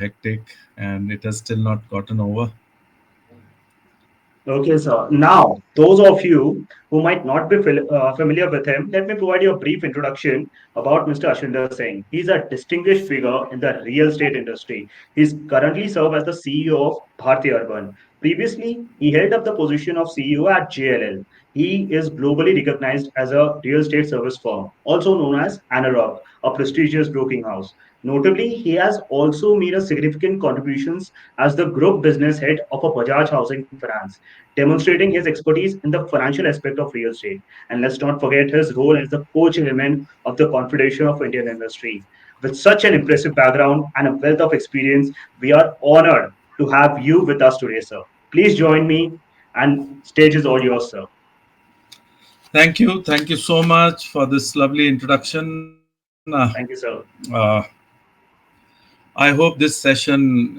hectic, and it has still not gotten over. Okay, sir. Now, those of you who might not be familiar with him, let me provide you a brief introduction about Mr. Ashinder Singh. He's a distinguished figure in the real estate industry. He's currently served as the CEO of Bharti Urban. Previously, he held up the position of CEO at JLL. He is globally recognized as a real estate service firm, also known as Anarok, a prestigious broking house. Notably, he has also made a significant contributions as the group business head of a Bajaj Housing Finance, demonstrating his expertise in the financial aspect of real estate. And let's not forget his role as the co-chairman of the Confederation of Indian Industry. With such an impressive background and a wealth of experience, we are honored to have you with us today, sir. Please join me, and stage is all yours, sir. Thank you so much for this lovely introduction. Thank you, sir. I hope this session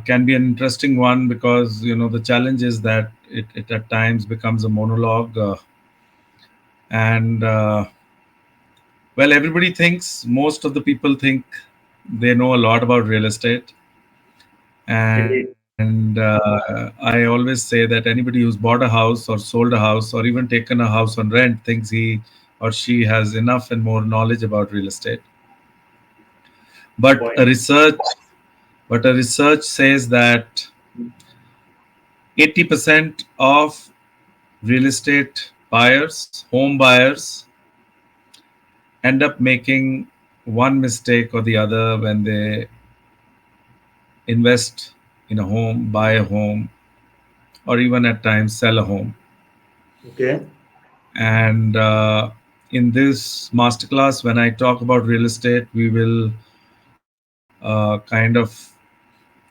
can be an interesting one, because the challenge is that it at times becomes a monologue, and well, everybody thinks, most of the people think they know a lot about real estate. Indeed. And I always say that anybody who's bought a house or sold a house or even taken a house on rent thinks he or she has enough and more knowledge about real estate. Good But a point. research but a research says that 80% of real estate buyers, home buyers, end up making one mistake or the other when they invest in a home, buy a home, or even at times sell a home. Okay. And in this masterclass, when I talk about real estate, we will kind of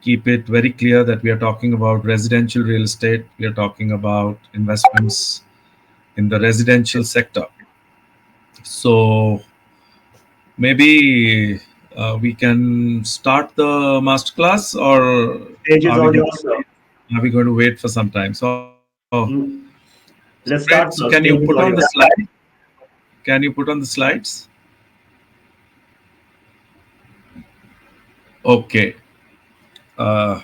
keep it very clear that we are talking about residential real estate. We are talking about investments in the residential sector. So maybe we can start the masterclass, or Stage is are we all going yours, sir. are we going to wait for some time? So Mm, great. let's So can start, you sir. put on Stage the is all slide? yours. Can you put on the slides? Okay. Uh,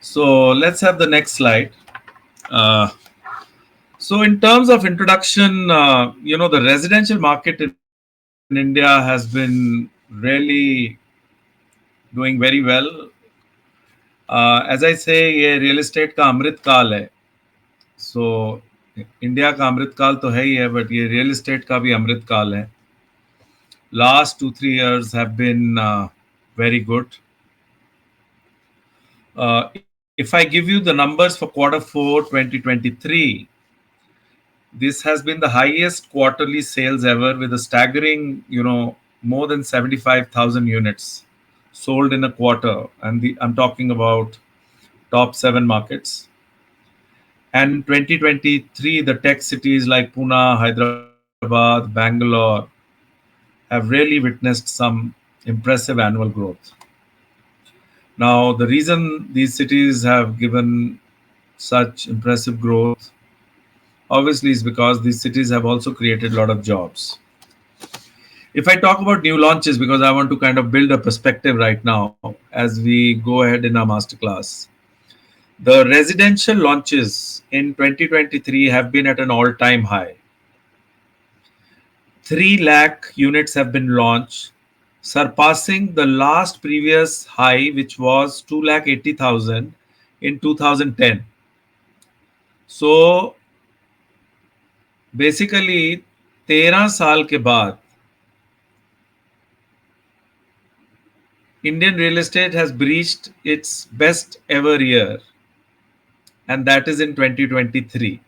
so let's have the next slide. Uh, so in terms of introduction, the residential market in India has been really doing very well. As I say, ये real estate का अमृत काल है. So India का अमृत काल तो है ही है, but ये real estate का भी अमृत काल है. Last 2-3 years have been very good. If I give you the numbers for quarter 4 2023, this has been the highest quarterly sales ever, with a staggering, more than 75,000 units sold in a quarter. And I'm talking about top 7 markets. And in 2023, the tech cities like Pune, Hyderabad, Bangalore have really witnessed some impressive annual growth. Now, the reason these cities have given such impressive growth obviously is because these cities have also created a lot of jobs. If I talk about new launches, because I want to kind of build a perspective right now as we go ahead in our masterclass, the residential launches in 2023 have been at an all-time high. 3 lakh units have been launched, surpassing the last previous high, which was 2 lakh 80,000 in 2010. So basically 13 साल के बाद Indian real estate has breached its best ever year, and that is in 2023.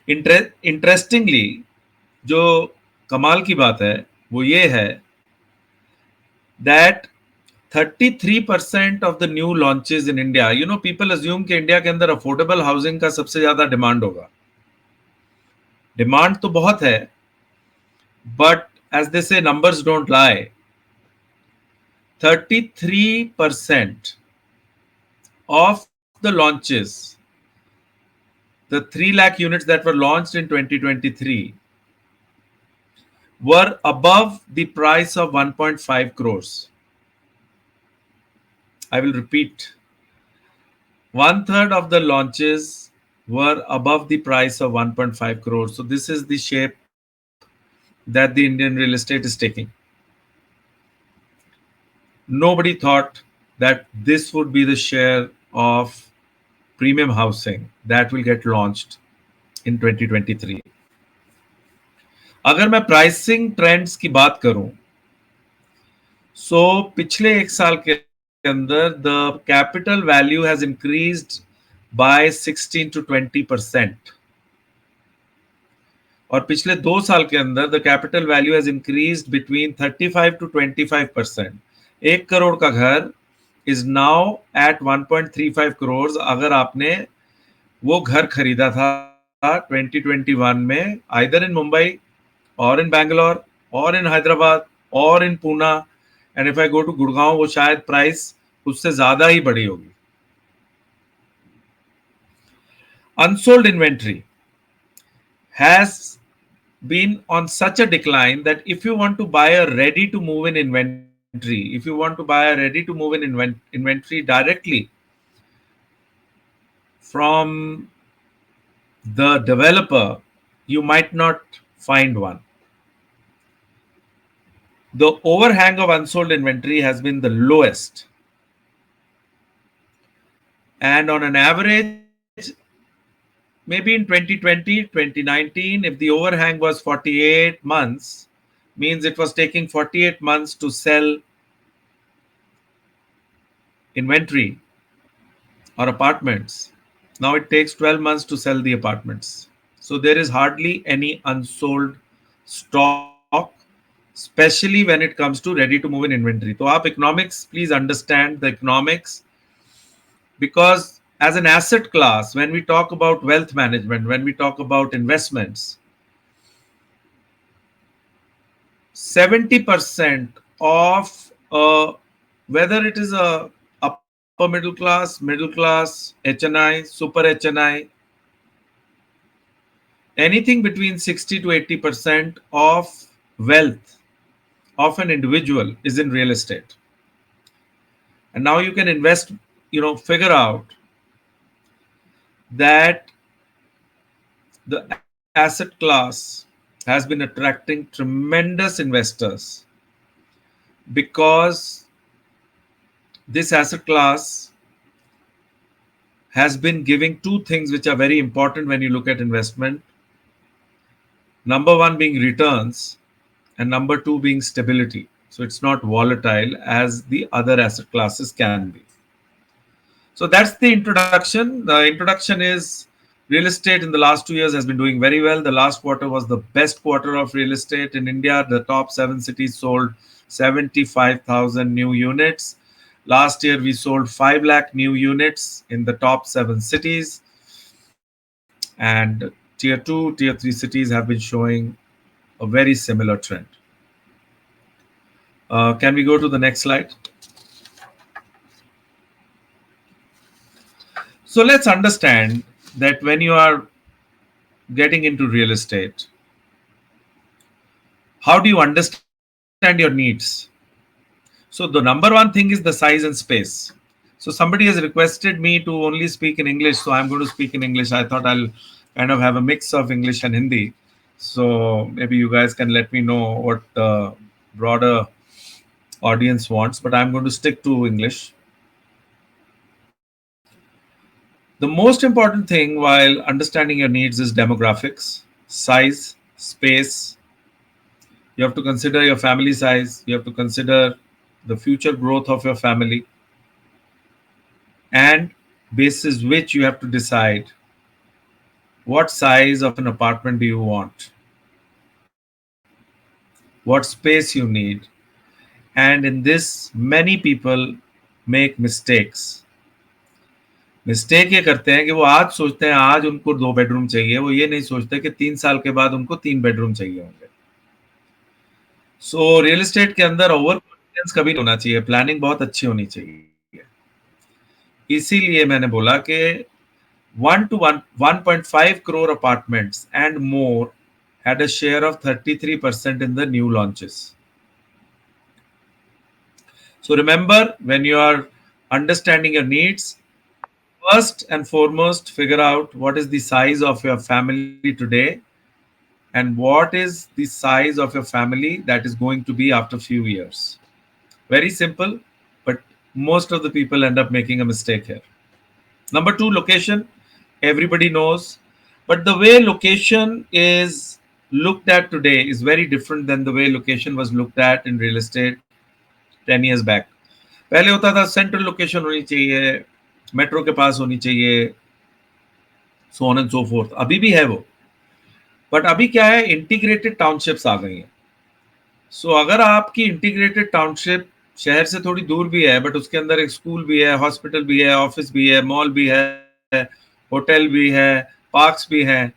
Interestingly, जो कमाल की बात है वो ये है that 33% of the new launches in India, people assume कि इंडिया के अंदर अफोर्डेबल हाउसिंग का सबसे ज्यादा डिमांड होगा. डिमांड तो बहुत है, but as they say, numbers don't lie. 33% of the launches, the 3 lakh units that were launched in 2023, were above the price of 1.5 crores. I will repeat. One third of the launches were above the price of 1.5 crores. So this is the shape that the Indian real estate is taking. Nobody thought that this would be the share of premium housing that will get launched in 2023. अगर मैं pricing trends की बात करूं, सो पिछले एक साल के अंदर the capital value has increased by 16 to 20%, और पिछले 2 साल के अंदर the capital value has increased between 35 to 25%. 1 crore का घर इज नाउ एट 1.35 करोड़ अगर आपने वो घर खरीदा था 2021 में, आइदर इन मुंबई और इन बैंगलोर और इन हैदराबाद और in Poona, and if I go to Gurgaon वो शायद प्राइस उससे ज्यादा ही बड़ी होगी. Unsold inventory has been on such a decline that if you want to buy a ready to move in inventory, if you want to buy a ready to move in inventory directly from the developer, you might not find one. The overhang of unsold inventory has been the lowest. And on an average, maybe in 2020, 2019, if the overhang was 48 months, means it was taking 48 months to sell inventory or apartments. Now it takes 12 months to sell the apartments. So there is hardly any unsold stock, especially when it comes to ready to move in inventory. So aap economics, please understand the economics, because as an asset class, when we talk about wealth management, when we talk about investments, 70% of whether it is a upper middle class, HNI, super HNI, anything between 60 to 80% of wealth of an individual is in real estate. And now you can invest, figure out that the asset class has been attracting tremendous investors because this asset class has been giving two things which are very important when you look at investment. Number one being returns, and number two being stability. So it's not volatile as the other asset classes can be. So that's the introduction. The introduction is real estate in the last 2 years has been doing very well. The last quarter was the best quarter of real estate in India. The top 7 cities sold 75,000 new units. Last year, we sold 5 lakh new units in the top 7 cities. And tier 2, tier 3 cities have been showing a very similar trend. Can we go to the next slide? So let's understand that when you are getting into real estate, how do you understand your needs? So the number one thing is the size and space. So somebody has requested me to only speak in English, so I'm going to speak in English. I thought I'll kind of have a mix of English and Hindi. So maybe you guys can let me know what the broader audience wants, but I'm going to stick to English. The most important thing while understanding your needs is demographics, size, space. You have to consider your family size. You have to consider the future growth of your family, and basis which you have to decide what size of an apartment do you want, what space you need. And in this, many people make mistakes. Mistake ये करते हैं कि वो आज सोचते हैं आज उनको 2 बेडरूम चाहिए, वो ये नहीं सोचते कि 3 साल के बाद उनको 3 बेडरूम चाहिए होंगे. सो रियल एस्टेट के अंदर ओवर कॉन्फिडेंस कभी नहीं होना चाहिए, प्लानिंग बहुत अच्छी होनी चाहिए. इसीलिए मैंने बोला कि 1 to 1.5 crore apartments and more had a share of 33% in the new launches. So remember, when you are understanding your needs, first and foremost, figure out what is the size of your family today and what is the size of your family that is going to be after few years. Very simple, but most of the people end up making a mistake here. Number two, location. Everybody knows, but the way location is looked at today is very different than the way location was looked at in real estate 10 years back. पहले होता था central location होनी चाहिए, metro के पास होनी चाहिए, so on and so fourth. अभी भी है वो, बट अभी क्या है, इंटीग्रेटेड टाउनशिप्स आ गई हैं. सो अगर आपकी इंटीग्रेटेड टाउनशिप शहर से थोड़ी दूर भी है, बट उसके अंदर एक स्कूल भी है, हॉस्पिटल भी है, ऑफिस भी है, मॉल भी है, होटल भी है, पार्क्स भी हैं,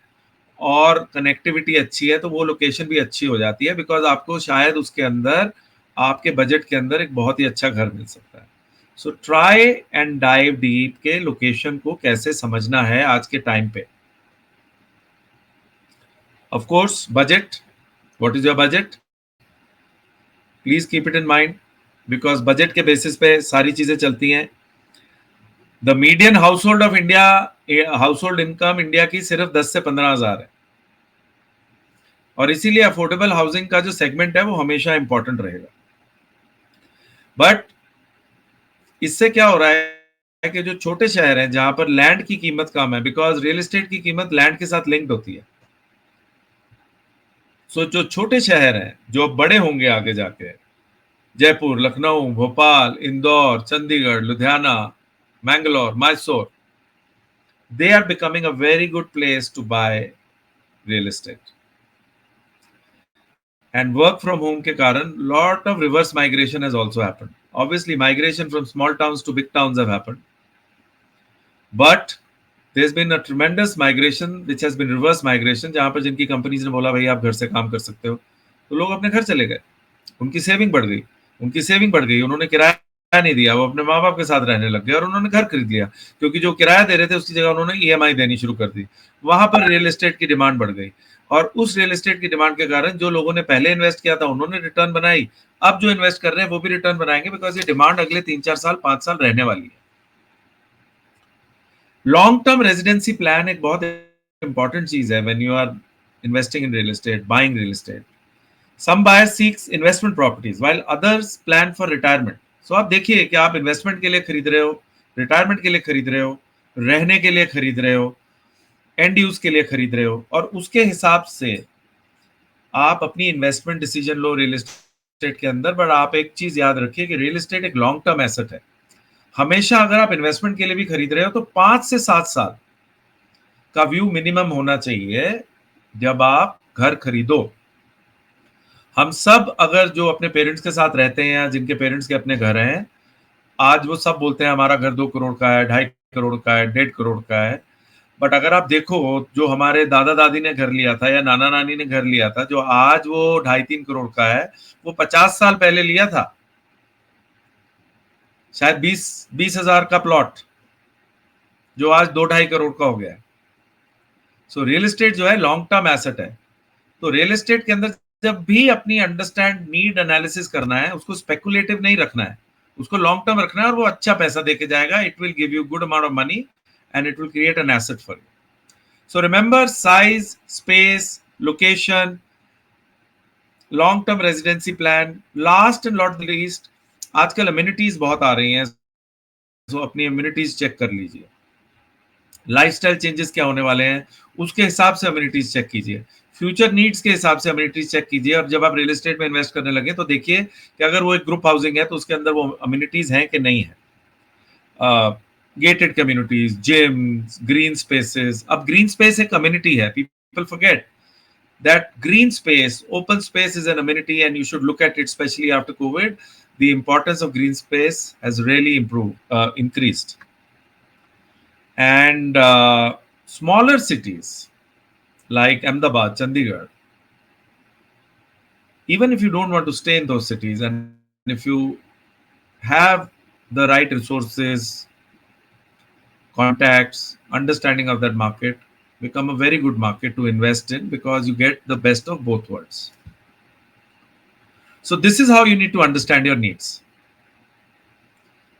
और कनेक्टिविटी अच्छी है, तो वो लोकेशन भी अच्छी हो जाती है, बिकॉज आपको शायद उसके अंदर आपके बजट के अंदर एक बहुत ही अच्छा घर मिल सकता है. So try and dive deep के लोकेशन को कैसे समझना है आज के टाइम पे. Of course budget, what is your budget, please keep it in mind, because budget के बेसिस पे सारी चीजें चलती हैं. The median house hold of India, house hold income India की सिर्फ 10 से 15 हज़ार है, और इसीलिए अफोर्डेबल हाउसिंग का जो सेगमेंट है वो हमेशा इंपॉर्टेंट रहेगा. बट इससे क्या हो रहा है कि जो छोटे शहर हैं जहां पर लैंड की कीमत कम है, बिकॉज रियल एस्टेट की कीमत लैंड के साथ लिंक्ड होती है. सो जो छोटे शहर हैं जो बड़े होंगे आगे जाके, Jaipur, Lucknow, Bhopal, Indore, Chandigarh, Ludhiana, Mangalore, Mysore, they are becoming a very good place to buy real estate. And work from home के कारण lot of reverse migration has also happened. Obviously migration from small towns to big towns have happened, but there's been a tremendous migration which has been reverse migration, जहां पर जिनकी companies ने बोला भाई आप घर से काम कर सकते हो, तो लोग अपने घर चले गए. उनकी सेविंग बढ़ गई, उन्होंने किराया नहीं दिया, वो अपने माँ बाप के साथ रहने लग गए और उन्होंने घर खरीद लिया, क्योंकि जो किराया दे रहे थे उसकी जगह उन्होंने ईएमआई देनी शुरू कर दी. वहां पर रियल एस्टेट की डिमांड बढ़ गई, और उस रियल एस्टेट की डिमांड के कारण जो लोगों ने पहले इन्वेस्ट किया था उन्होंने रिटर्न बनाई, अब जो इन्वेस्ट कर रहे हैं वो भी रिटर्न बनाएंगे, बिकॉज ये डिमांड अगले 3-4 साल 5 साल रहने वाली है. लॉन्ग टर्म रेजिडेंसी प्लान एक बहुत इंपॉर्टेंट चीज है when you are investing in real estate, buying real estate. Some buyers seeks investment properties while others plan for retirement. So आप देखिए कि आप इन्वेस्टमेंट के लिए खरीद रहे हो, रिटायरमेंट के लिए खरीद रहे हो, रहने के लिए खरीद रहे हो, एंड यूज के लिए खरीद रहे हो, और उसके हिसाब से आप अपनी इन्वेस्टमेंट डिसीजन लो रियल एस्टेट के अंदर. बट आप एक चीज याद रखिए कि रियल एस्टेट एक लॉन्ग टर्म एसेट है. हमेशा अगर आप इन्वेस्टमेंट के लिए भी खरीद रहे हो तो 5 से 7 साल का व्यू मिनिमम होना चाहिए जब आप घर खरीदो. हम सब अगर जो अपने पेरेंट्स के साथ रहते हैं या जिनके पेरेंट्स के अपने घर हैं, आज वो सब बोलते हैं हमारा घर 2 करोड़ का है, 2.5 करोड़ का है, 1.5 करोड़ का है. बट अगर आप देखो जो हमारे दादा दादी ने घर लिया था या नाना नानी ने घर लिया था, जो आज वो 2.5-3 करोड़ का है, वो 50 साल पहले लिया था, शायद 20,000 का प्लॉट, जो आज 2-2.5 करोड़ का हो गया है. सो रियल एस्टेट जो है लॉन्ग टर्म एसेट है. तो रियल एस्टेट के अंदर जब भी अपनी अंडरस्टैंड नीड एनालिसिस करना है, उसको स्पेकुलेटिव नहीं रखना है, उसको लॉन्ग टर्म रखना है, और वो अच्छा पैसा देके जाएगा. It will give you good amount of money and it will create an asset for you. So remember, size, space, location, long term residency plan. Last and not least, आजकल amenities बहुत आ रही हैं, तो अपनी अम्यूनिटीज चेक कर लीजिए. Lifestyle changes क्या होने वाले हैं उसके हिसाब से अम्यूनिटीज चेक कीजिए, फ्यूचर नीड्स के हिसाब से अम्यूनिटीज चेक कीजिए. और जब आप रियल एस्टेट में इन्वेस्ट करने लगे तो देखिए कि अगर वो एक ग्रुप हाउसिंग है तो उसके अंदर वो अम्यूनिटीज हैं कि नहीं है. Gated communities, gyms, green spaces. अब ग्रीन स्पेस एक कम्युनिटी है. People forget that green space, open space is an amenity, and you should look at it, especially after COVID. The importance of green space has really increased. And smaller cities like Ahmedabad, Chandigarh, even if you don't want to stay in those cities, and if you have the right resources, contacts, understanding of that market, become a very good market to invest in because you get the best of both worlds. So this is how you need to understand your needs.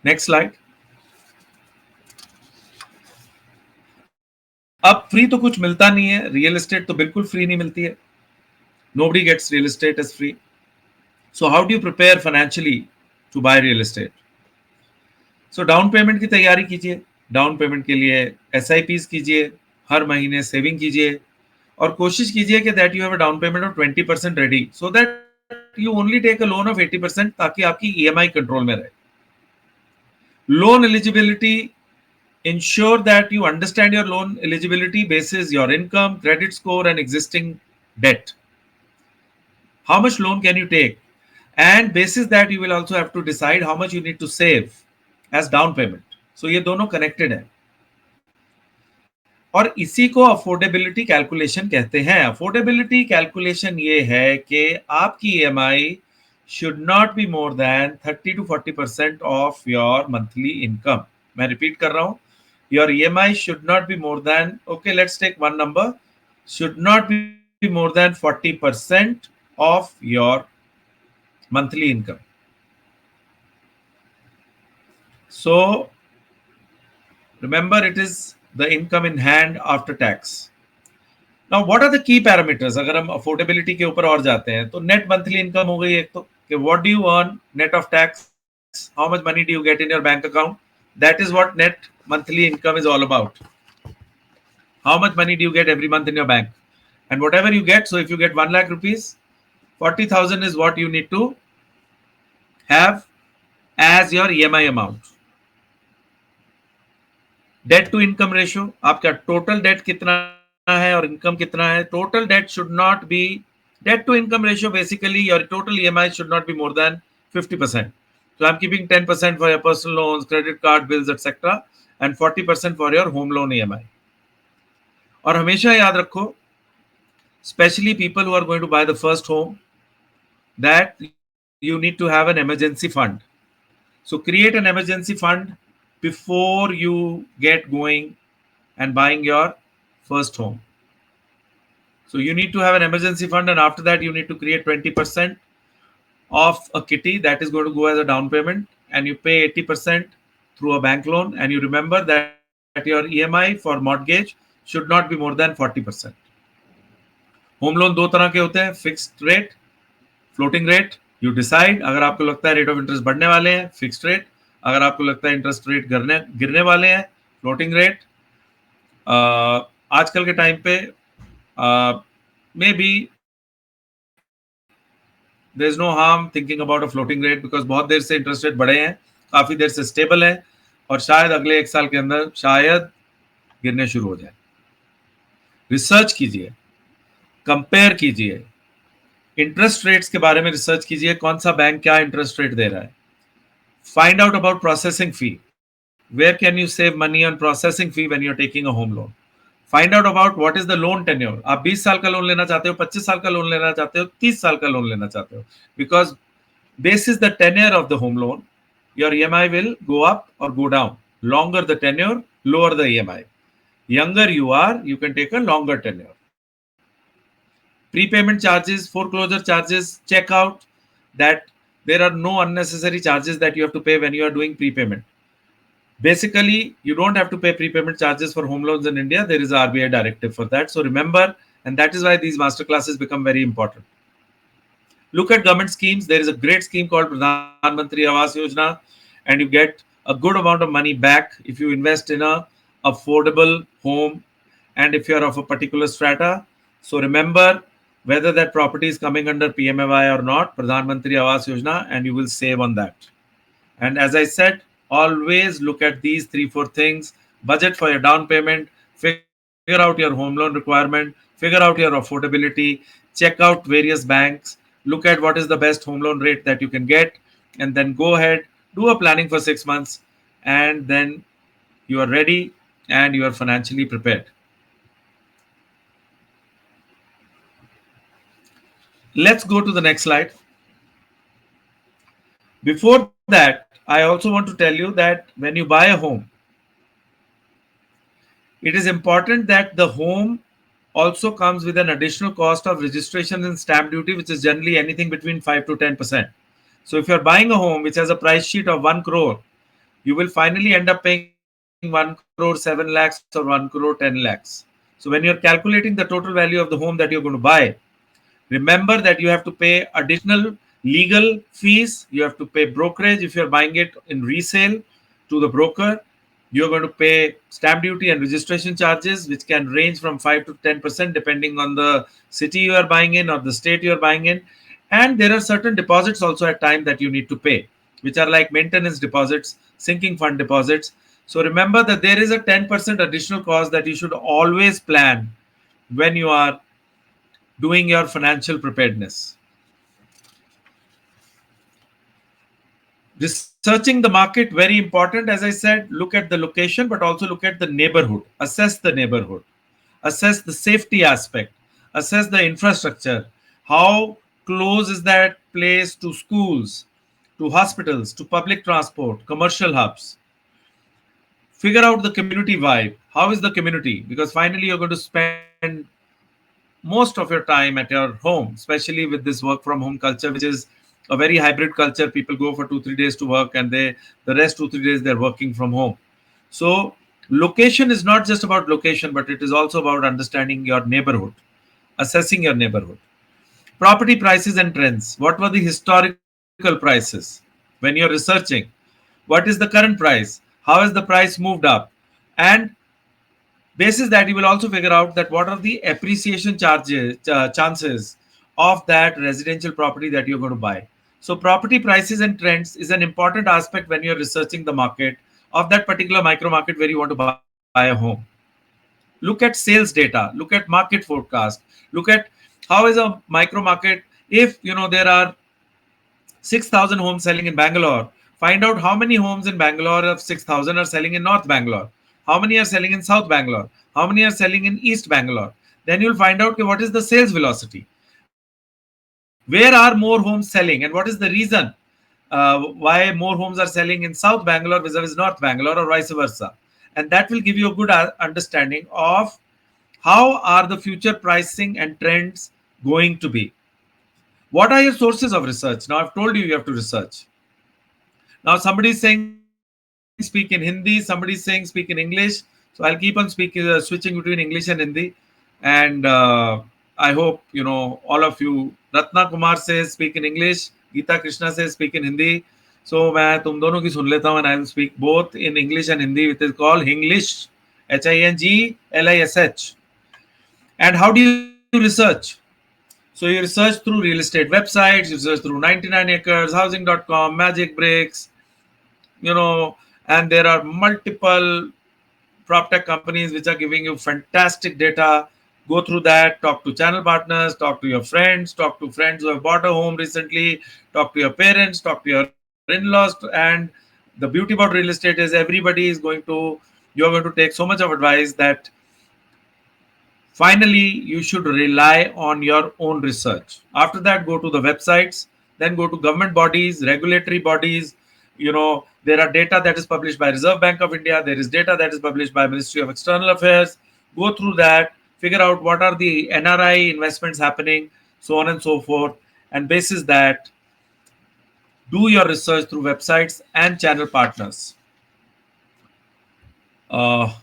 Next slide. अब free तो कुछ मिलता नहीं है, real estate तो बिल्कुल free नहीं मिलती है. Nobody gets real estate as free. So how do you prepare financially to buy real estate? So down payment की तैयारी कीजिए. डाउन पेमेंट के लिए SIPs कीजिए, हर महीने सेविंग कीजिए और कोशिश कीजिए कि that you have a down payment of 20% ready so that you only take a loan of 80% ताकि आपकी EMI कंट्रोल में रहे. Loan eligibility, ensure that you understand your loan eligibility basis your income, credit score and existing debt. How much loan can you take? And basis that you will also have to decide how much you need to save as down payment. So ये दोनों connected है और इसी को affordability calculation कहते हैं. Affordability calculation ये है कि आपकी EMI should not be more than 30 to 40% of your monthly income. मैं रिपीट कर रहा हूं. Your EMI should not be more than, okay, let's take one number, should not be more than 40% of your monthly income. So remember, it is the income in hand after tax. Now what are the key parameters? अगर हम affordability के ऊपर और जाते हैं तो net monthly income हो गई एक तो, कि what do you earn net of tax, how much money do you get in your bank account. That is what net monthly income is all about. How much money do you get every month in your bank? And whatever you get, so if you get 1 lakh rupees, 40,000 is what you need to have as your EMI amount. Debt to income ratio, आपका total debt कितना है और income कितना है. Total debt should not be, debt to income ratio basically your total EMI should not be more than 50%. So I'm keeping 10% for your personal loans, credit card bills, etc. and 40% for your home loan EMI. और हमेशा याद रखो, especially people who are going to buy the first home, that you need to have an emergency fund. So create an emergency fund before you get going and buying your first home. So you need to have an emergency fund, and after that you need to create 20% of a kitty that is going to go as a down payment, and you pay 80% through a bank loan. And you remember that your EMI for mortgage should not be more than 40%. Home loan दो तरह के होते हैं, fixed rate, floating rate. You decide, अगर आपको लगता है rate of interest बढ़ने वाले हैं, फिक्स्ड रेट. अगर आपको लगता है इंटरेस्ट रेट गिरने वाले हैं, फ्लोटिंग रेट. आजकल के टाइम पे maybe there is no harm thinking about a floating rate because बहुत देर से इंटरेस्ट रेट बढ़े हैं, काफी देर से स्टेबल है और शायद अगले एक साल के अंदर शायद गिरने शुरू हो जाए. रिसर्च कीजिए, कंपेयर कीजिए, इंटरेस्ट रेट्स के बारे में रिसर्च कीजिए, कौन सा बैंक क्या इंटरेस्ट रेट दे रहा है. Find out about processing fee. Where can you save money on processing fee when you are taking a home loan. Find out about what is the loan tenure. आप 20 साल का loan लेना चाहते हो, 25 साल का लोन लेना चाहते हो, 30 साल का लोन लेना चाहते हो. Because basis the tenure of the home loan, your EMI will go up or go down. Longer the tenure, lower the EMI. Younger you are, you can take a longer tenure. Prepayment charges, foreclosure charges, check out that there are no unnecessary charges that you have to pay when you are doing prepayment. Basically, you don't have to pay prepayment charges for home loans in India. There is a RBI directive for that. So remember, and that is why these master classes become very important. Look at government schemes. There is a great scheme called Pradhan Mantri Awas Yojana, and you get a good amount of money back if you invest in a affordable home and if you are of a particular strata. So remember, whether that property is coming under PMAY or not, Pradhan Mantri Awas Yojana, and you will save on that. And as I said, always look at these 3-4 things. Budget for your down payment, figure out your home loan requirement, figure out your affordability, check out various banks, look at what is the best home loan rate that you can get, and then go ahead, do a planning for 6 months, and then you are ready and you are financially prepared. Let's go to the next slide. Before that, I also want to tell you that when you buy a home, It is important that the home also comes with an additional cost of registration and stamp duty, which is generally anything between 5 to 10%. So if you're buying a home which has a price sheet of 1 crore, you will finally end up paying 1 crore 7 lakhs or 1 crore 10 lakhs. So when you're calculating the total value of the home that you're going to buy, remember that you have to pay additional legal fees. You have to pay brokerage if you're buying it in resale to the broker. You're going to pay stamp duty and registration charges, which can range from 5 to 10% depending on the city you are buying in or the state you are buying in. And there are certain deposits also at time that you need to pay, which are like maintenance deposits, sinking fund deposits. So remember that there is a 10% additional cost that you should always plan when you are doing your financial preparedness. Researching the market, very important. As I said, look at the location, but also look at the neighborhood. Assess the neighborhood. Assess the safety aspect. Assess the infrastructure. How close is that place to schools, to hospitals, to public transport, commercial hubs? Figure out the community vibe. How is the community? Because finally, you're going to spend most of your time at your home, especially with this work from home culture, which is a very hybrid culture. People go for 2 3 days to work, and the rest 2 3 days they're working from home. So location is not just about location, but it is also about understanding your neighborhood, assessing your neighborhood. Property prices and trends. What were the historical prices when you're researching? What is the current price? How has the price moved up? And basis that, you will also figure out that what are the appreciation charges chances of that residential property that you're going to buy. So property prices and trends is an important aspect when you're researching the market of that particular micro market where you want to buy a home. Look at sales data, look at market forecast, look at how is a micro market. If there are 6,000 homes selling in Bangalore, find out how many homes in Bangalore of 6,000 are selling in North Bangalore, how many are selling in South Bangalore, how many are selling in East Bangalore. Then you'll find out, okay, what is the sales velocity, where are more homes selling, and what is the reason why more homes are selling in South Bangalore vis-a-vis North Bangalore or vice versa. And that will give you a good understanding of how are the future pricing and trends going to be. What are your sources of research? Now, I've told you you have to research. Now, somebody is saying speak in Hindi, somebody is saying speak in English. So I'll keep on switching between English and Hindi. And I hope all of you. Ratna Kumar says speak in English. Geeta Krishna says speak in Hindi. So मैं तुम दोनों की सुन लेता हूँ, and I will speak both in English and Hindi, which is called Hinglish, Hinglish. And how do you research? So you research through real estate websites, you research through 99 acres, housing.com, Magic Bricks, and there are multiple prop tech companies which are giving you fantastic data. Go through that, talk to channel partners, talk to your friends, talk to friends who have bought a home recently, talk to your parents, talk to your in-laws. And the beauty about real estate is everybody is going to, you're going to take so much of advice that finally, you should rely on your own research. After that, go to the websites, then go to government bodies, regulatory bodies. There are data that is published by Reserve Bank of India. There is data that is published by Ministry of External Affairs. Go through that, figure out what are the NRI investments happening, so on and so forth. And basis that, do your research through websites and channel partners. Uh,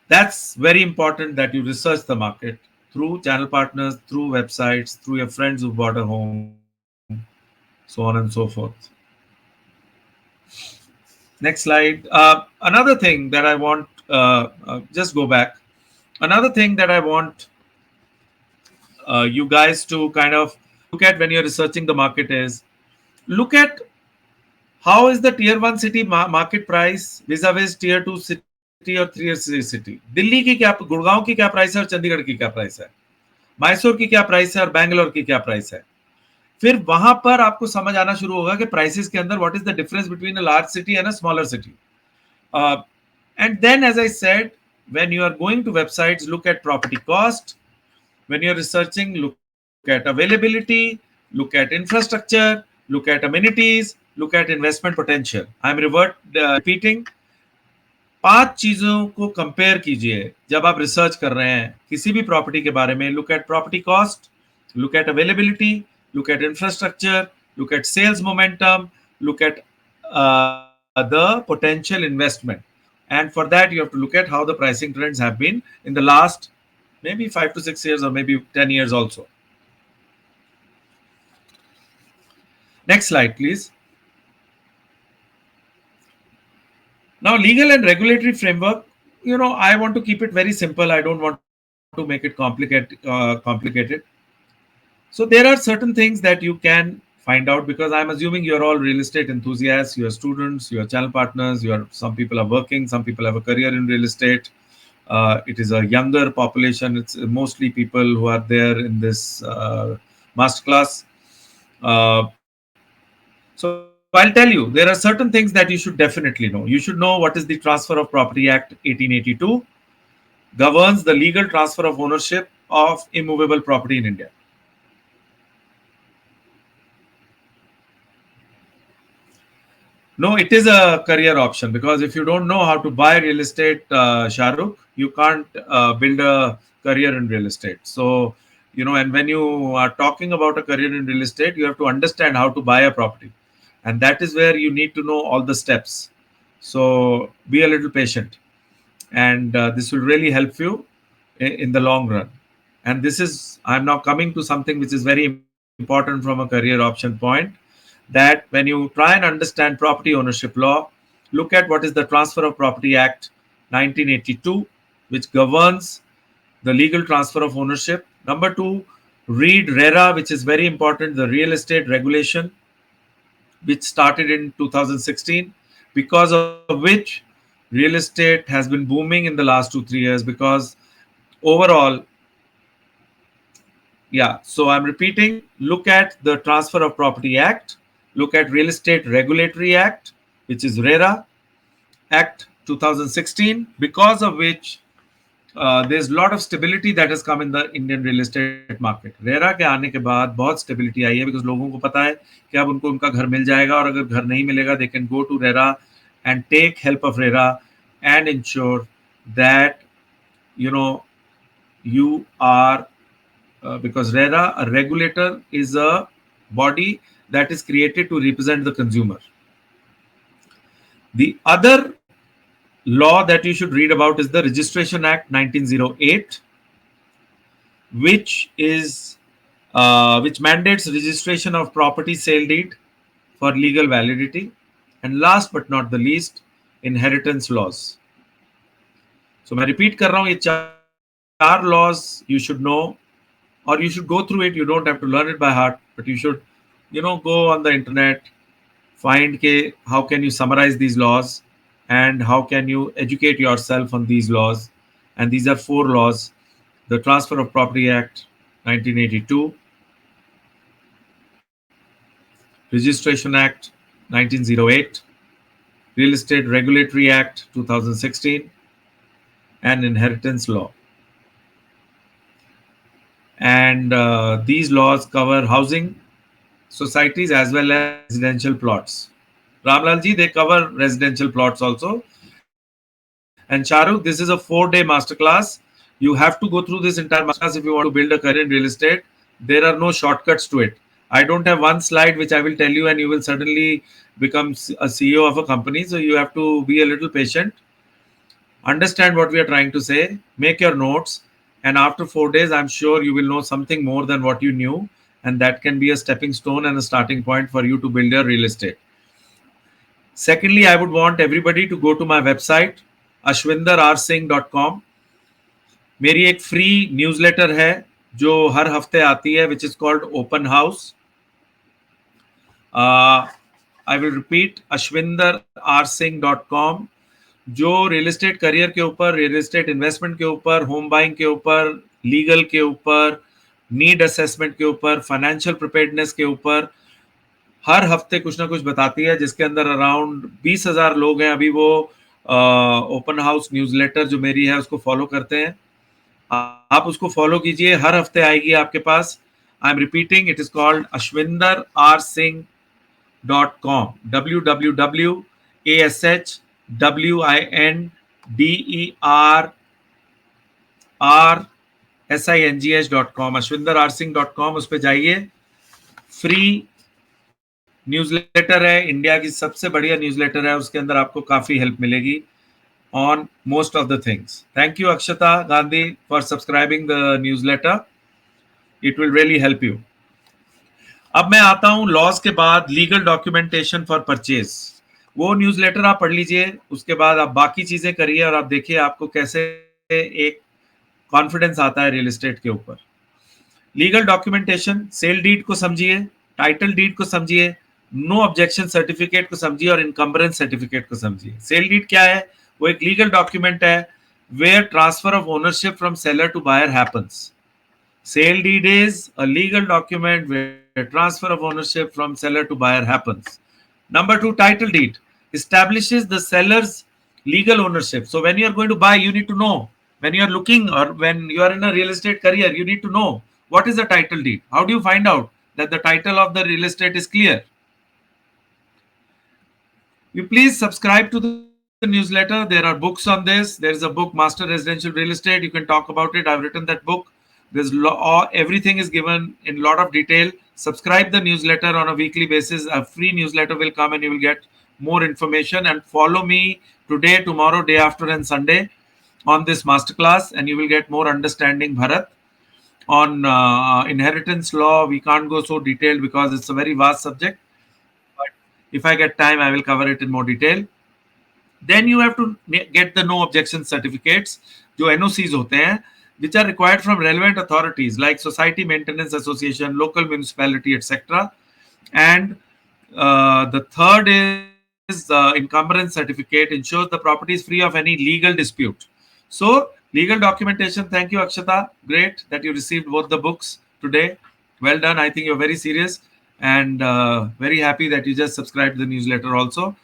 that's very important that you research the market through channel partners, through websites, through your friends who bought a home, so on and so forth. Next slide. Another thing that I want, just go back. Another thing that I want you guys to kind of look at when you're researching the market is, look at how is the tier 1 city market price vis-a-vis tier 2 city or tier 3 city. Delhi की क्या, गुड़गांव की क्या price है और चंडीगढ़ की क्या price है, मैसूर की क्या प्राइस है और बैंगलोर की क्या प्राइस है. फिर वहां पर आपको समझ आना शुरू होगा कि प्राइसेस के अंदर what is the difference between a large city and a smaller city. And then, as I said, when you are going to websites, look at property cost. When you're researching, look at availability, look at infrastructure, look at amenities, look at investment potential. I'm repeating. 5 चीजों को compare कीजिए जब आप research कर रहे हैं किसी भी प्रॉपर्टी के बारे में. Look at property cost, look at availability, look at infrastructure, look at sales momentum, look at the potential investment. And for that, you have to look at how the pricing trends have been in the last maybe 5 to 6 years or maybe 10 years also. Next slide, please. Now, legal and regulatory framework, I want to keep it very simple. I don't want to make it complicated. So there are certain things that you can find out because I'm assuming you're all real estate enthusiasts, you're students, you're channel partners, some people are working, some people have a career in real estate. It is a younger population. It's mostly people who are there in this masterclass. So I'll tell you, there are certain things that you should definitely know. You should know what is the Transfer of Property Act 1882 governs the legal transfer of ownership of immovable property in India. No, it is a career option because if you don't know how to buy real estate, Shahrukh, you can't build a career in real estate. So, and when you are talking about a career in real estate, you have to understand how to buy a property. And that is where you need to know all the steps. So, be a little patient. And this will really help you in the long run. And this is, I'm now coming to something which is very important from a career option point, that when you try and understand property ownership law, look at what is the Transfer of Property Act 1982, which governs the legal transfer of ownership. Number two, read RERA, which is very important, the real estate regulation, which started in 2016, because of which real estate has been booming in the last 2 3 years. Because overall, yeah, so I'm repeating, look at the Transfer of Property Act, look at Real Estate Regulatory Act, which is RERA, Act 2016, because of which there's a lot of stability that has come in the Indian real estate market. RERA के आने के बाद बहुत stability आई है because लोगों को पता है कि अब उनको उनका घर मिल जाएगा और अगर घर नहीं मिलेगा they can go to RERA and take help of RERA and ensure that you are because RERA, a regulator, is a body that is created to represent the consumer. The other law that you should read about is the Registration Act 1908, which mandates registration of property sale deed for legal validity, and last but not the least, inheritance laws. So मैं repeat कर रहा हूँ, ये 4 laws you should know, or you should go through it. You don't have to learn it by heart, but you should, go on the internet, find how can you summarize these laws and how can you educate yourself on these laws. And these are 4 laws: the Transfer of Property Act 1982, Registration Act 1908, Real Estate Regulatory Act 2016, and Inheritance Law. And these laws cover housing societies as well as residential plots. Ramlal ji, they cover residential plots also. And Shahrukh, this is a 4-day masterclass. You have to go through this entire masterclass if you want to build a career in real estate. There are no shortcuts to it. I don't have one slide which I will tell you and you will suddenly become a CEO of a company. So you have to be a little patient, understand what we are trying to say, make your notes, and after 4 days, I'm sure you will know something more than what you knew, and that can be a stepping stone and a starting point for you to build your real estate. Secondly, I would want everybody to go to my website, ashwindararsingh.com. मेरी एक free newsletter है जो हर हफ्ते आती है, which is called Open House. I will repeat, ashwindararsingh.com, जो real estate career के ऊपर, रियल एस्टेट इन्वेस्टमेंट के ऊपर, होम बाइंग के ऊपर, लीगल के ऊपर, नीड असेसमेंट के ऊपर, फाइनेंशियल प्रिपेयर्डनेस के ऊपर हर हफ्ते कुछ ना कुछ बताती है, जिसके अंदर अराउंड 20,000 लोग हैं अभी वो ओपन हाउस न्यूज़लेटर जो मेरी है उसको फॉलो करते हैं. आप उसको फॉलो कीजिए, हर हफ्ते आएगी आपके पास. I am repeating, it is called ashwindararsingh.com, www.ashwindararsingh.com. DERRSINGH.com, ashwinderrsingh.com, उस पर जाइए. फ्री न्यूज़लेटर है, इंडिया की सबसे बढ़िया न्यूज़लेटर है, उसके अंदर आपको काफ़ी हेल्प मिलेगी on most of the things. Thank you, Akshata Gandhi, for subscribing the newsletter. It will really help you. अब मैं आता हूं लॉज के बाद लीगल डॉक्यूमेंटेशन फॉर परचेज. वो न्यूज़लेटर आप पढ़ लीजिए, उसके बाद आप बाकी चीजें करिए और आप देखिए आपको कैसे एक कॉन्फिडेंस आता है रियल एस्टेट के ऊपर. लीगल डॉक्यूमेंटेशन, सेल डीड को समझिए, टाइटल डीड को समझिए, नो ऑब्जेक्शन सर्टिफिकेट को समझिए और इनकम्बरेंस सर्टिफिकेट को समझिए. सेल डीड क्या है? वो एक लीगल डॉक्यूमेंट है where transfer of ownership from seller to buyer happens. Sale deed is a legal document where transfer of ownership from seller to buyer happens. Number two, title deed establishes the seller's legal ownership. So when you are going to buy, you need to know. When you are looking or when you are in a real estate career, you need to know what is the title deed. How do you find out that the title of the real estate is clear? You please subscribe to the newsletter. There are books on this. There is a book, Master Residential Real Estate. You can talk about it. I've written that book. Everything is given in a lot of detail. Subscribe the newsletter on a weekly basis. A free newsletter will come and you will get more information. And follow me today, tomorrow, day after, and Sunday on this masterclass, and you will get more understanding, Bharat. On inheritance law, we can't go so detailed because it's a very vast subject. But if I get time, I will cover it in more detail. Then you have to get the no objection certificates, जो NOCs होते हैं, which are required from relevant authorities like Society Maintenance Association, local municipality, etc. And the third is incumbrance certificate, ensures the property is free of any legal dispute. So legal documentation. Thank you, Akshata. Great that you received both the books today. Well done. I think you're very serious and very happy that you just subscribed the newsletter also.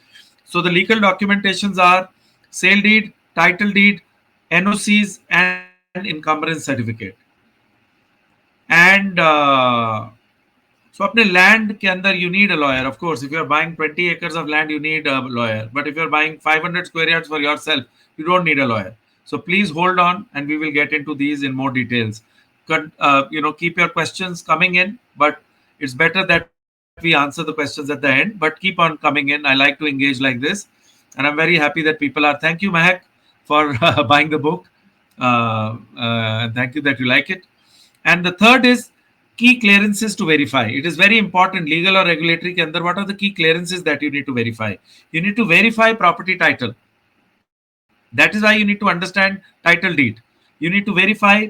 So the legal documentations are sale deed, title deed, NOCs, and incumbrance certificate. And so अपने land के अंदर you need a lawyer. Of course, if you are buying 20 acres of land, you need a lawyer. But if you are buying 500 square yards for yourself, you don't need a lawyer. So please hold on, and we will get into these in more details. Keep your questions coming in, but it's better that we answer the questions at the end. But keep on coming in. I like to engage like this, and I'm very happy that people are. Thank you, Mahek, for buying the book, and thank you that you like it. And the third is key clearances to verify. It is very important, legal or regulatory के अंदर, what are the key clearances that you need to verify? You need to verify property title. That is why you need to understand title deed. You need to verify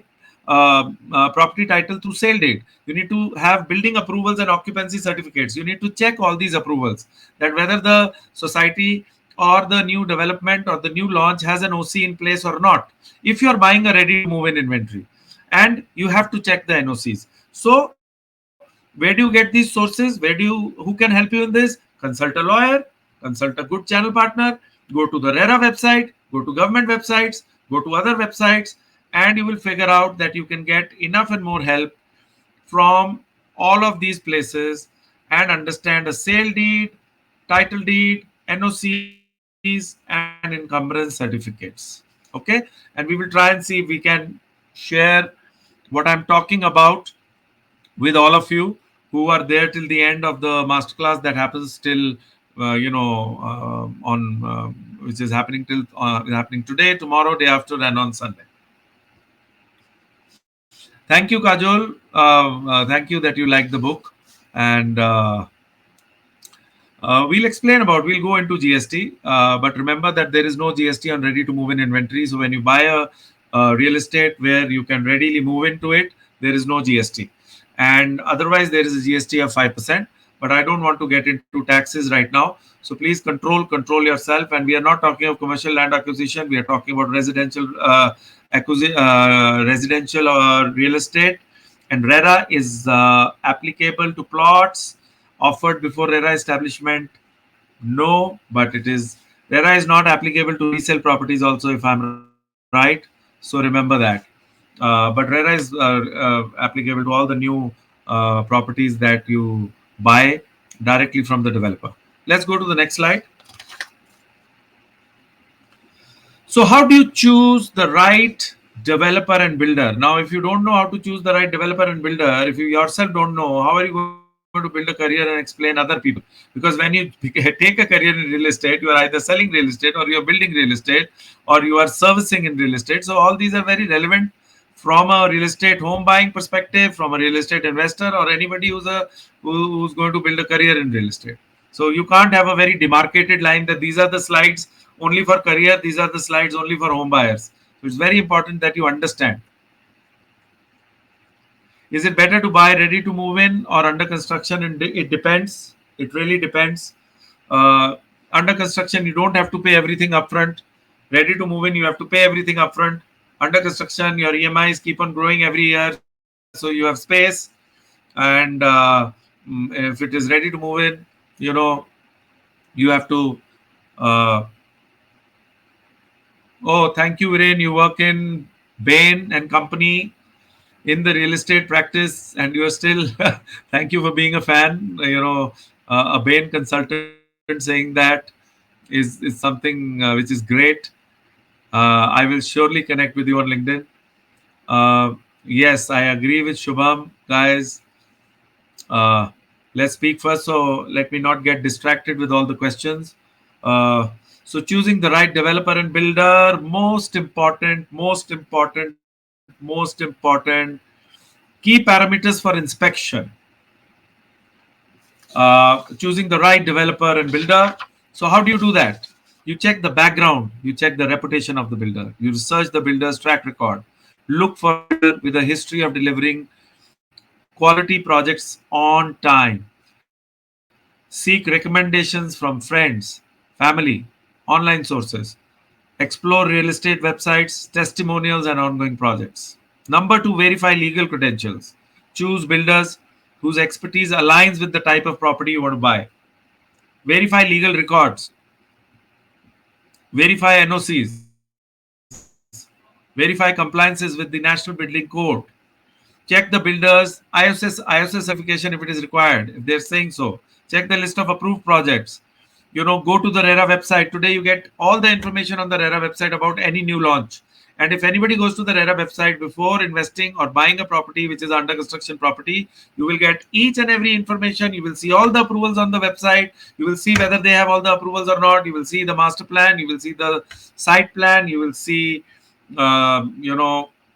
property title through sale deed. You need to have building approvals and occupancy certificates. You need to check all these approvals, that whether the society or the new development or the new launch has an OC in place or not. If you are buying a ready to move in inventory, and you have to check the NOCs. So where do you get these sources? Who can help you in this? Consult a lawyer, consult a good channel partner, go to the RERA website, go to government websites, go to other websites, and you will figure out that you can get enough and more help from all of these places and understand a sale deed, title deed, NOCs, and incumbrance certificates. Okay, and we will try and see if we can share what I'm talking about with all of you who are there till the end of the masterclass that happens till on which is happening today, tomorrow, day after, and on Sunday. Thank you, Kajol. Thank you that you like the book, and we'll go into GST, but remember that there is no GST on ready to move in inventory. So when you buy a real estate where you can readily move into it, there is no GST. And otherwise, there is a GST of 5%. But I don't want to get into taxes right now. So please control yourself. And we are not talking of commercial land acquisition. We are talking about residential real estate. And RERA is applicable to plots offered before RERA establishment. No, but it is RERA is not applicable to resale properties also, if I'm right. So remember that. But RERA is applicable to all the new properties that you buy directly from the developer. Let's go to the next slide. So how do you choose the right developer and builder? Now, if you don't know how to choose the right developer and builder, if you yourself don't know, how are you going to build a career and explain other people? Because when you take a career in real estate, you are either selling real estate or you are building real estate or you are servicing in real estate. So all these are very relevant from a real estate home buying perspective, from a real estate investor or anybody who's going to build a career in real estate. So you can't have a very demarcated line that these are the slides only for career, these are the slides only for home buyers. So it's very important that you understand. Is it better to buy ready to move in or under construction? And it depends. It really depends. Uh, Under construction, you don't have to pay everything upfront. Ready to move in, you have to pay everything upfront. Under construction, your EMIs keep on growing every year, so you have space. And if it is ready to move in, you know, you have to. Uh, oh, thank you, Viren. You work in Bain and Company in the real estate practice, and you are still. Thank you for being a fan. A Bain consultant saying that is something which is great. I will surely connect with you on LinkedIn. Uh, yes, I agree with Shubham, guys. Uh, let's speak first. So let me not get distracted with all the questions. So choosing the right developer and builder, most important key parameters for inspection. Choosing the right developer and builder. So how do you do that? You check the background, you check the reputation of the builder, you research the builder's track record, look for a builder with a history of delivering quality projects on time, seek recommendations from friends, family, online sources, explore real estate websites, testimonials, and ongoing projects. Number two, verify legal credentials. Choose builders whose expertise aligns with the type of property you want to buy. Verify legal records, verify NOCs, verify compliances with the National Building Code, check the builder's ISS certification if it is required, if they're saying so. Check the list of approved projects. Go to the RERA website. Today you get all the information on the RERA website about any new launch. And if anybody goes to the RERA website before investing or buying a property which is under construction property, you will get each and every information. You will see all the approvals on the website. You will see whether they have all the approvals or not. You will see the master plan. You will see the site plan. You will see,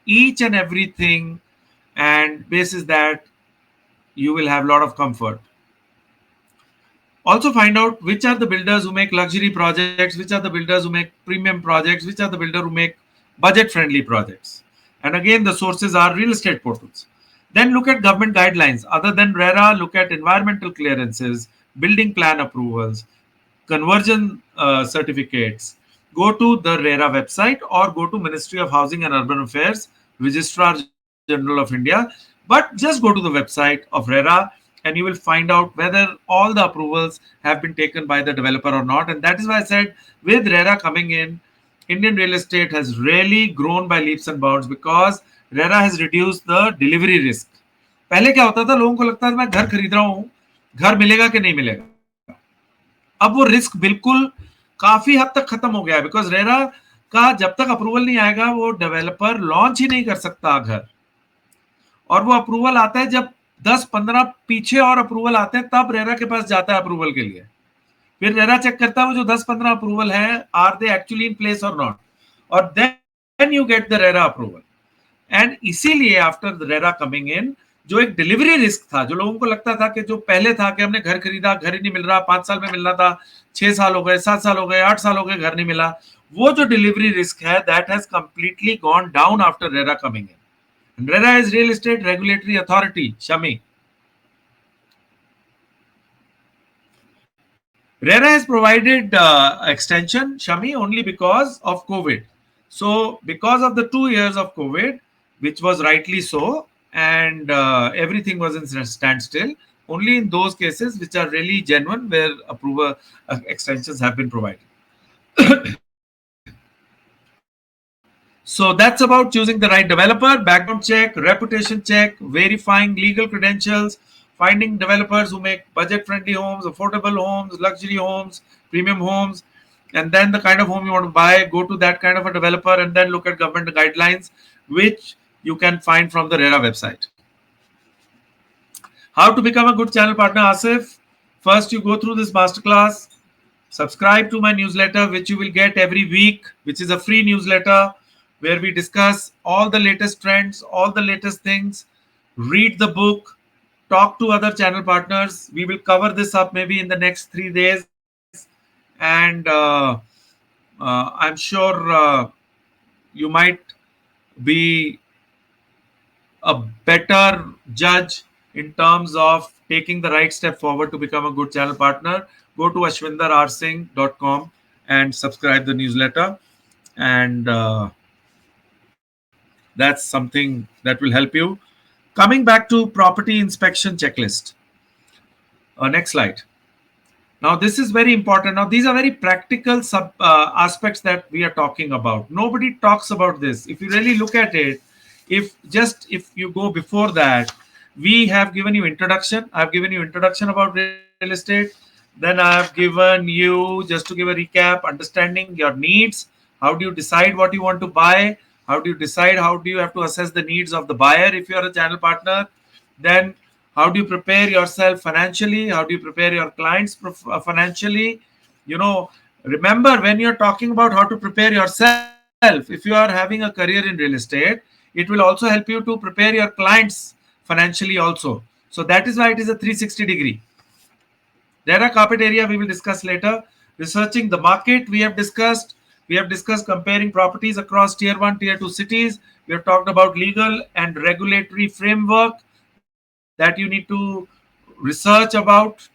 each and everything. And basis that, you will have a lot of comfort. Also find out which are the builders who make luxury projects, which are the builders who make premium projects, which are the builders who make budget friendly projects. And again, the sources are real estate portals. Then look at government guidelines. Other than RERA, look at environmental clearances, building plan approvals, conversion certificates. Go to the RERA website or go to Ministry of Housing and Urban Affairs, Registrar General of India. But just go to the website of RERA and you will find out whether all the approvals have been taken by the developer or not. And that is why I said with RERA coming in, Indian real estate has really grown by leaps and bounds because RERA has reduced the delivery risk. पहले क्या होता था, लोगों को लगता था मैं घर खरीद रहा हूँ, घर मिलेगा कि नहीं मिलेगा. अब वो रिस्क बिल्कुल काफी हद तक खत्म हो गया है बिकॉज रेरा का जब तक अप्रूवल नहीं आएगा वो डेवलपर लॉन्च ही नहीं कर सकता घर. और वो अप्रूवल आता है जब 10-15 पीछे और अप्रूवल आते हैं तब रेरा के पास जाता है अप्रूवल के लिए. फिर रेरा चेक करता है वो जो 10-15 अप्रूवल है are they actually in place और नॉट, और then you get the RERA approval. And इसीलिए after the RERA coming in, जो एक डिलीवरी रिस्क था, जो लोगों को लगता था कि जो पहले था कि हमने घर खरीदा, घर ही नहीं मिल रहा, 5 साल में मिलना था, 6 साल हो गए, 7 साल हो गए, 8 साल हो गए, घर नहीं मिला, वो जो डिलीवरी रिस्क है that has completely gone down after RERA coming in. RERA is Real Estate Regulatory Authority, Shami. RERA has provided extension, Shami, only because of COVID. So, because of the 2 years of COVID, which was rightly so, and everything was in standstill, only in those cases which are really genuine where approval extensions have been provided. So that's about choosing the right developer, background check, reputation check, verifying legal credentials, finding developers who make budget friendly homes, affordable homes, luxury homes, premium homes, and then the kind of home you want to buy, go to that kind of a developer, and then look at government guidelines, which you can find from the RERA website. How to become a good channel partner, Asif? First, you go through this masterclass, subscribe to my newsletter, which you will get every week, which is a free newsletter where we discuss all the latest trends, all the latest things. Read the book, talk to other channel partners. We will cover this up maybe in the next 3 days, and I'm sure you might be a better judge in terms of taking the right step forward to become a good channel partner. Go to ashwindararsingh.com and subscribe the newsletter, and that's something that will help you. Coming back to property inspection checklist. Next slide. Now, this is very important. Now, these are very practical aspects that we are talking about. Nobody talks about this. If you really look at it, if you go before that, we have given you introduction. I've given you introduction about real estate. Then I have given you, just to give a recap, understanding your needs. How do you decide what you want to buy? How do you decide? How do you have to assess the needs of the buyer if you are a channel partner? Then how do you prepare yourself financially? How do you prepare your clients financially? You know, remember, when you're talking about how to prepare yourself, if you are having a career in real estate, it will also help you to prepare your clients financially also. So that is why it is a 360 degree. There are carpet area we will discuss later. Researching the market we have discussed. We have discussed comparing properties across tier 1, tier 2 cities. We have talked about legal and regulatory framework that you need to research about,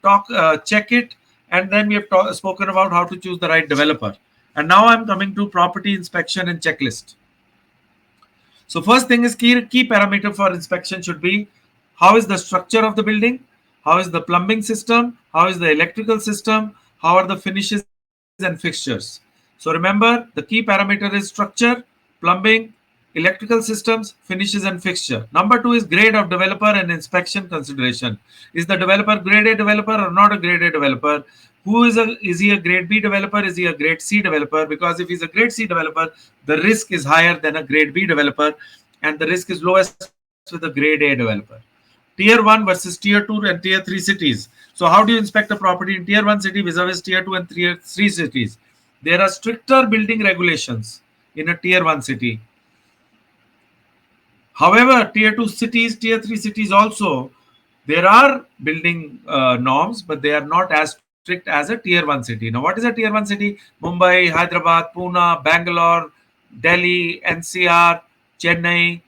check it, and then we have spoken about how to choose the right developer. And now I'm coming to property inspection and checklist. So first thing is key parameter for inspection should be how is the structure of the building, how is the plumbing system, how is the electrical system, how are the finishes and fixtures. So remember, the key parameter is structure, plumbing, electrical systems, finishes and fixture. Number 2 is grade of developer and inspection consideration. Is the developer grade A developer or not a grade A developer? Is he a grade B developer? Is he a grade C developer? Because if he's a grade C developer, the risk is higher than a grade B developer, and the risk is lowest with a grade A developer. Tier 1 versus tier 2 and tier 3 cities. So how do you inspect a property in tier 1 city vis-a-vis tier 2 and tier 3 cities? There are stricter building regulations in a tier 1 city. However, tier 2 cities, tier 3 cities also, there are building norms, but they are not as strict as a tier 1 city. Now, what is a tier 1 city? Mumbai, Hyderabad, Pune, Bangalore, Delhi, NCR, Chennai,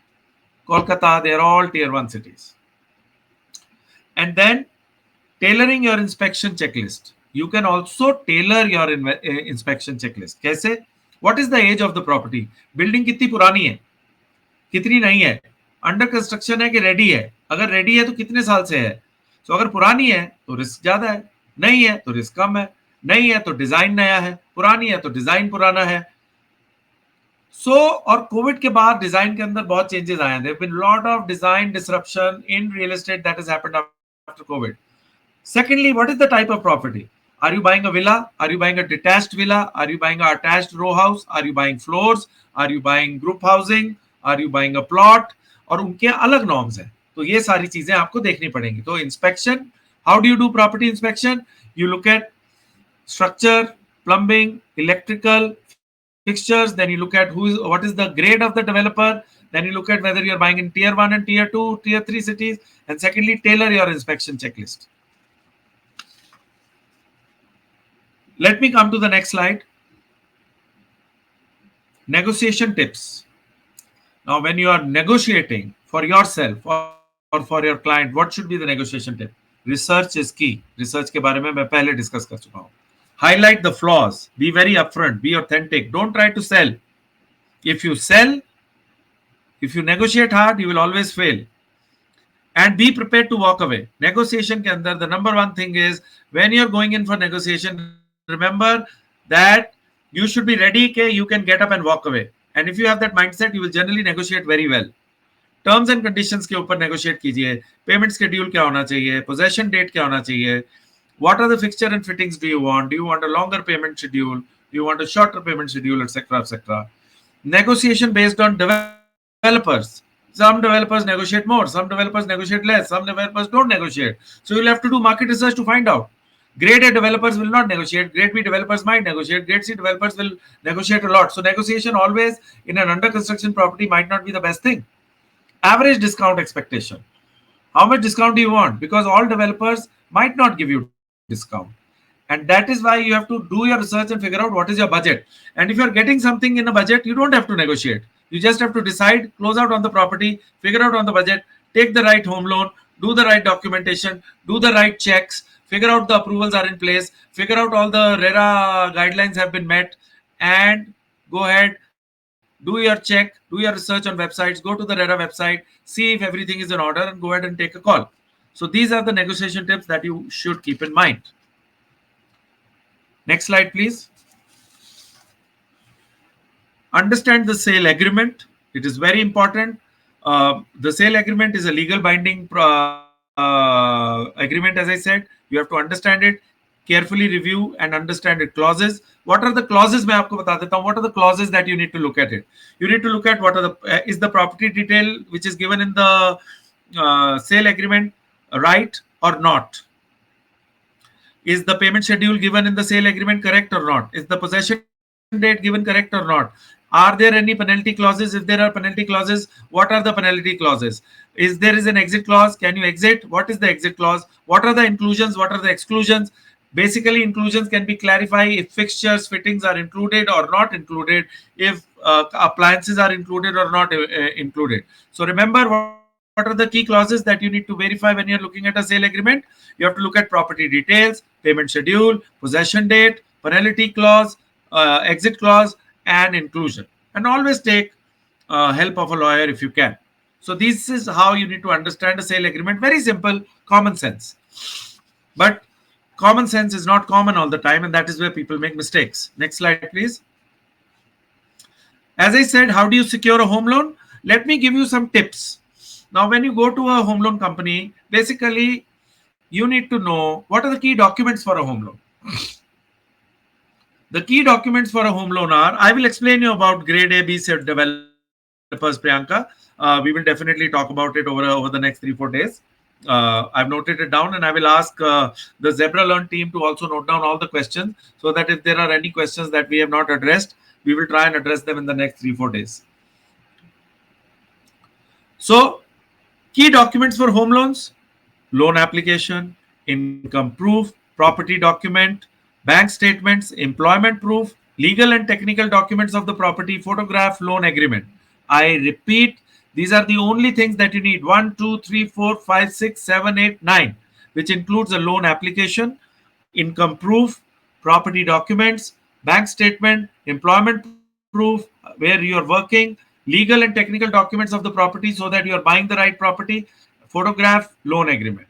Kolkata, they are all tier 1 cities. And then tailoring your inspection checklist. You can also tailor your inspection checklist. कैसे? What is the age of the property? Building कितनी पुरानी है, कितनी नहीं है, under construction है कि ready है, अगर रेडी है तो कितने साल से है. तो अगर पुरानी है तो रिस्क ज्यादा है, नहीं है तो रिस्क कम है, नहीं है तो डिजाइन नया है, पुरानी है तो डिजाइन पुराना है. सो और कोविड के बाद डिजाइन के अंदर बहुत चेंजेस आए हैं. There been lot of design disruption in real estate that has happened after COVID. Secondly, what is the type of property? Are you buying a villa? Are you buying a detached villa? Are you buying a attached row house? Are you buying floors? Are you buying group housing? Are you buying a plot? और उनके अलग norms हैं. तो ये सारी चीजें आपको देखनी पड़ेंगी. तो inspection, how do you do property inspection? You look at structure, plumbing, electrical, fixtures. Then you look at what is the grade of the developer. Then you look at whether you're buying in tier 1 and tier 2, tier 3 cities. And secondly, tailor your inspection checklist. Let me come to the next slide. Negotiation tips. Now, when you are negotiating for yourself or for your client, what should be the negotiation tip? Research is key. Research के बारे में मैं पहले discuss कर चुका हूं. Highlight the flaws. Be very upfront. Be authentic. Don't try to sell. If you sell, if you negotiate hard, you will always fail. And be prepared to walk away. Negotiation के अंदर the number one thing is when you're going in for negotiation, remember that you should be ready that you can get up and walk away. And if you have that mindset, you will generally negotiate very well. Terms and conditions के ऊपर negotiate कीजिए. Payment schedule क्या होना चाहिए, possession date क्या होना चाहिए, what are the fixture and fittings do you want a longer payment schedule, you want a shorter payment schedule, etc., etc. Negotiation based on developers. Some developers negotiate more, some developers negotiate less, some developers don't negotiate. So you'll have to do market research to find out. Grade A developers will not negotiate, grade B developers might negotiate, grade C developers will negotiate a lot. So negotiation always in an under construction property might not be the best thing. Average discount expectation. How much discount do you want? Because all developers might not give you discount. And that is why you have to do your research and figure out what is your budget. And if you're getting something in a budget, you don't have to negotiate. You just have to decide, close out on the property, figure out on the budget, take the right home loan, do the right documentation, do the right checks, figure out the approvals are in place, figure out all the RERA guidelines have been met, and go ahead, do your check, do your research on websites, go to the RERA website, see if everything is in order, and go ahead and take a call. So these are the negotiation tips that you should keep in mind. Next slide, please. Understand the sale agreement. It is very important. The sale agreement is a legal binding agreement, as I said. You have to understand it, carefully review and understand it. Clauses. What are the clauses? मैं आपको बता देता हूँ. What are the clauses that you need to look at it? You need to look at what are the is the property detail which is given in the sale agreement right or not? Is the payment schedule given in the sale agreement correct or not? Is the possession date given correct or not? Are there any penalty clauses? If there are penalty clauses, what are the penalty clauses? Is there is an exit clause? Can you exit? What is the exit clause? What are the inclusions? What are the exclusions? Basically, inclusions can be clarified if fixtures, fittings are included or not included, if appliances are included or not included. So remember, what are the key clauses that you need to verify when you're looking at a sale agreement? You have to look at property details, payment schedule, possession date, penalty clause, exit clause, and inclusion. And always take help of a lawyer if you can. So this is how you need to understand a sale agreement. Very simple, common sense. But common sense is not common all the time, and that is where people make mistakes. Next slide, please. As I said, how do you secure a home loan? Let me give you some tips. Now, when you go to a home loan company, basically, you need to know what are the key documents for a home loan. The key documents for a home loan are, I will explain you about grade A, B set developers, Priyanka. We will definitely talk about it over the next 3-4 days. I've noted it down, and I will ask the Zebra Learn team to also note down all the questions, so that if there are any questions that we have not addressed, we will try and address them in the next 3-4 days. So, key documents for home loans: loan application, income proof, property document, bank statements, employment proof, legal and technical documents of the property, photograph, loan agreement. I repeat, these are the only things that you need. 1, 2, 3, 4, 5, 6, 7, 8, 9, which includes a loan application, income proof, property documents, bank statement, employment proof, where you are working, legal and technical documents of the property so that you are buying the right property, photograph, loan agreement.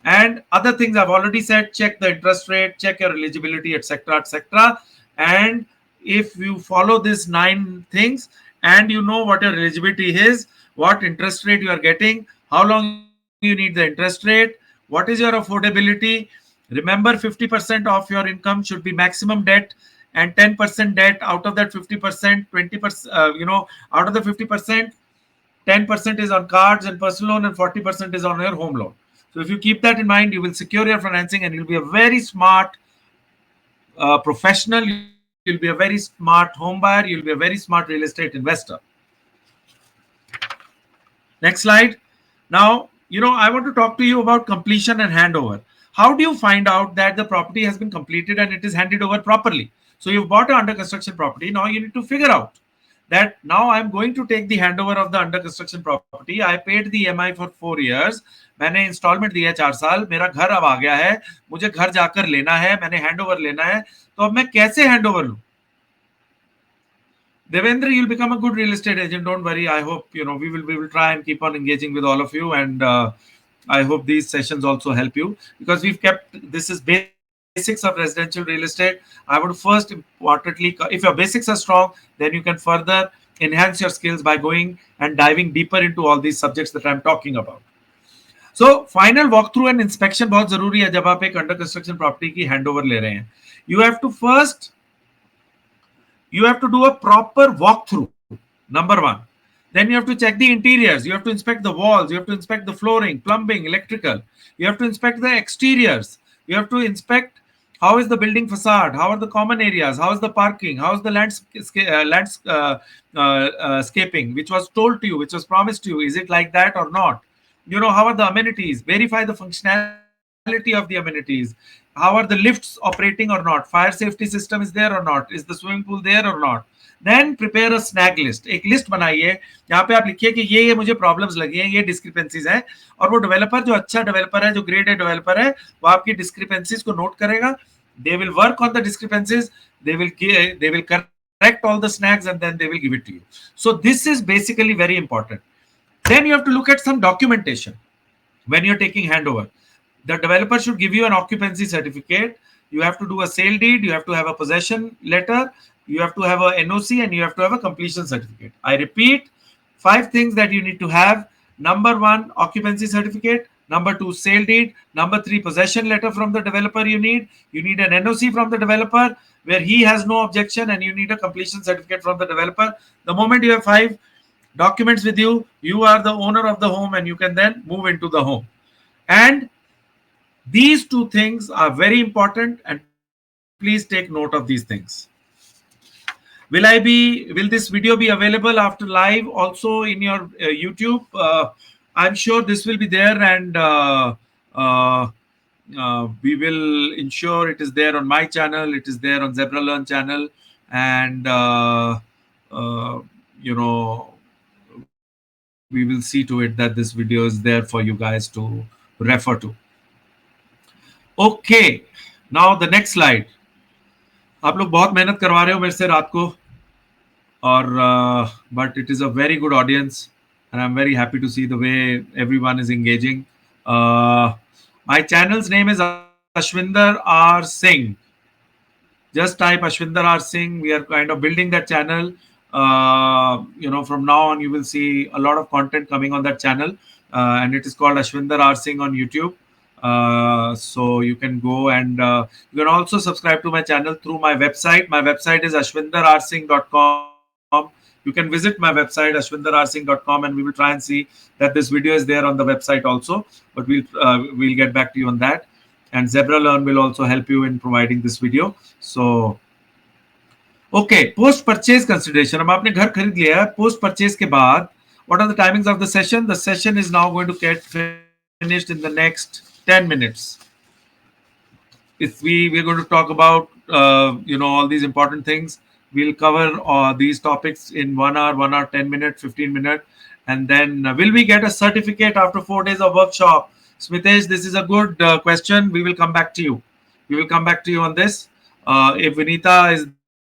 And other things I've already said: check the interest rate, check your eligibility, etc., etc. And if you follow these 9 things and you know what your eligibility is, what interest rate you are getting, how long you need the interest rate, what is your affordability. Remember, 50% of your income should be maximum debt, and 10% debt. Out of that 50%, 20%, out of the 50%, 10% is on cards and personal loan, and 40% is on your home loan. So if you keep that in mind, you will secure your financing, and you'll be a very smart professional. You'll be a very smart home buyer. You'll be a very smart real estate investor. Next slide. Now, I want to talk to you about completion and handover. How do you find out that the property has been completed and it is handed over properly? So you've bought an under construction property. Now you need to figure out that now I'm going to take the handover of the under construction property. I paid the EMI for 4 years. मैंने instalment दिया 4 साल. मेरा घर अब आ गया है. मुझे घर जाकर लेना है. मैंने हैंडओवर लेना है. तो अब मैं कैसे हैंडओवर लूं? Devendra, you'll become a good real estate agent. Don't worry. I hope we will try and keep on engaging with all of you, and I hope these sessions also help you, because we've kept this is basics of residential real estate. I would first importantly, if your basics are strong, then you can further enhance your skills by going and diving deeper into all these subjects that I'm talking about. So final walkthrough and inspection बहुत जरूरी है जब आप एक under construction property की handover ले रहे हैं. You have to first You have to do a proper walkthrough, number one. Then you have to check the interiors, you have to inspect the walls, you have to inspect the flooring, plumbing, electrical. You have to inspect the exteriors. You have to inspect how is the building facade, how are the common areas, how is the parking, how is the landscaping, which was told to you, which was promised to you. Is it like that or not? How are the amenities? Verify the functionality of the amenities. How are the lifts operating or not? Fire safety system is there or not? Is the swimming pool there or not? Then prepare a snag list. एक list बनाइए, यहाँ पे आप लिखिए कि ये मुझे problems लगी हैं, ये डिस्क्रिपेंसीज हैं, और वो डेवलपर जो अच्छा डेवलपर है, जो ग्रेड ए डेवलपर है, वो आपकी डिस्क्रिपेंसीज को नोट करेगा. They will work on the discrepancies. They will correct all the snags, and then they will give it to you. So this is basically very important. Then you have to look at some documentation when you're taking handover. The developer should give you an occupancy certificate. You have to do a sale deed. You have to have a possession letter. You have to have a NOC, and you have to have a completion certificate. I repeat, 5 things that you need to have. Number one, occupancy certificate. Number two, sale deed. Number three, possession letter from the developer you need. You need an NOC from the developer where he has no objection, and you need a completion certificate from the developer. The moment you have 5 documents with you, you are the owner of the home, and you can then move into the home. And these 2 things are very important, and please take note of these things. Will this video be available after live also in your YouTube? I'm sure this will be there, and uh, we will ensure it is there on my channel. It is there on Zebra Learn channel, and uh, you know we will see to it that this video is there for you guys to refer to. Okay, now the next slide. आप लोग बहुत मेहनत करवा रहे हो मेरे से रात को, और but it is a very good audience, and I'm very happy to see the way everyone is engaging. My channel's name is Ashwinder R. Singh. Just type Ashwinder R. Singh. We are kind of building that channel. From now on, you will see a lot of content coming on that channel, and it is called Ashwinder R. Singh on YouTube. So you can go, and you can also subscribe to my channel through my website. My website is ashwinderarsingh.com. You can visit my website ashwinderarsingh.com, and we will try and see that this video is there on the website also. But we'll get back to you on that. And Zebra Learn will also help you in providing this video. So okay, post purchase consideration. अब आपने घर खरीद लिया है, post purchase के बाद what are the timings of the session? The session is now going to get finished in the next 10 minutes. If we're going to talk about all these important things, we'll cover these topics in 1 hour, 10 minutes, 15 minutes. And then will we get a certificate after 4 days of workshop? Smitesh, this is a good question. We will come back to you. We will come back to you on this. If Vinita is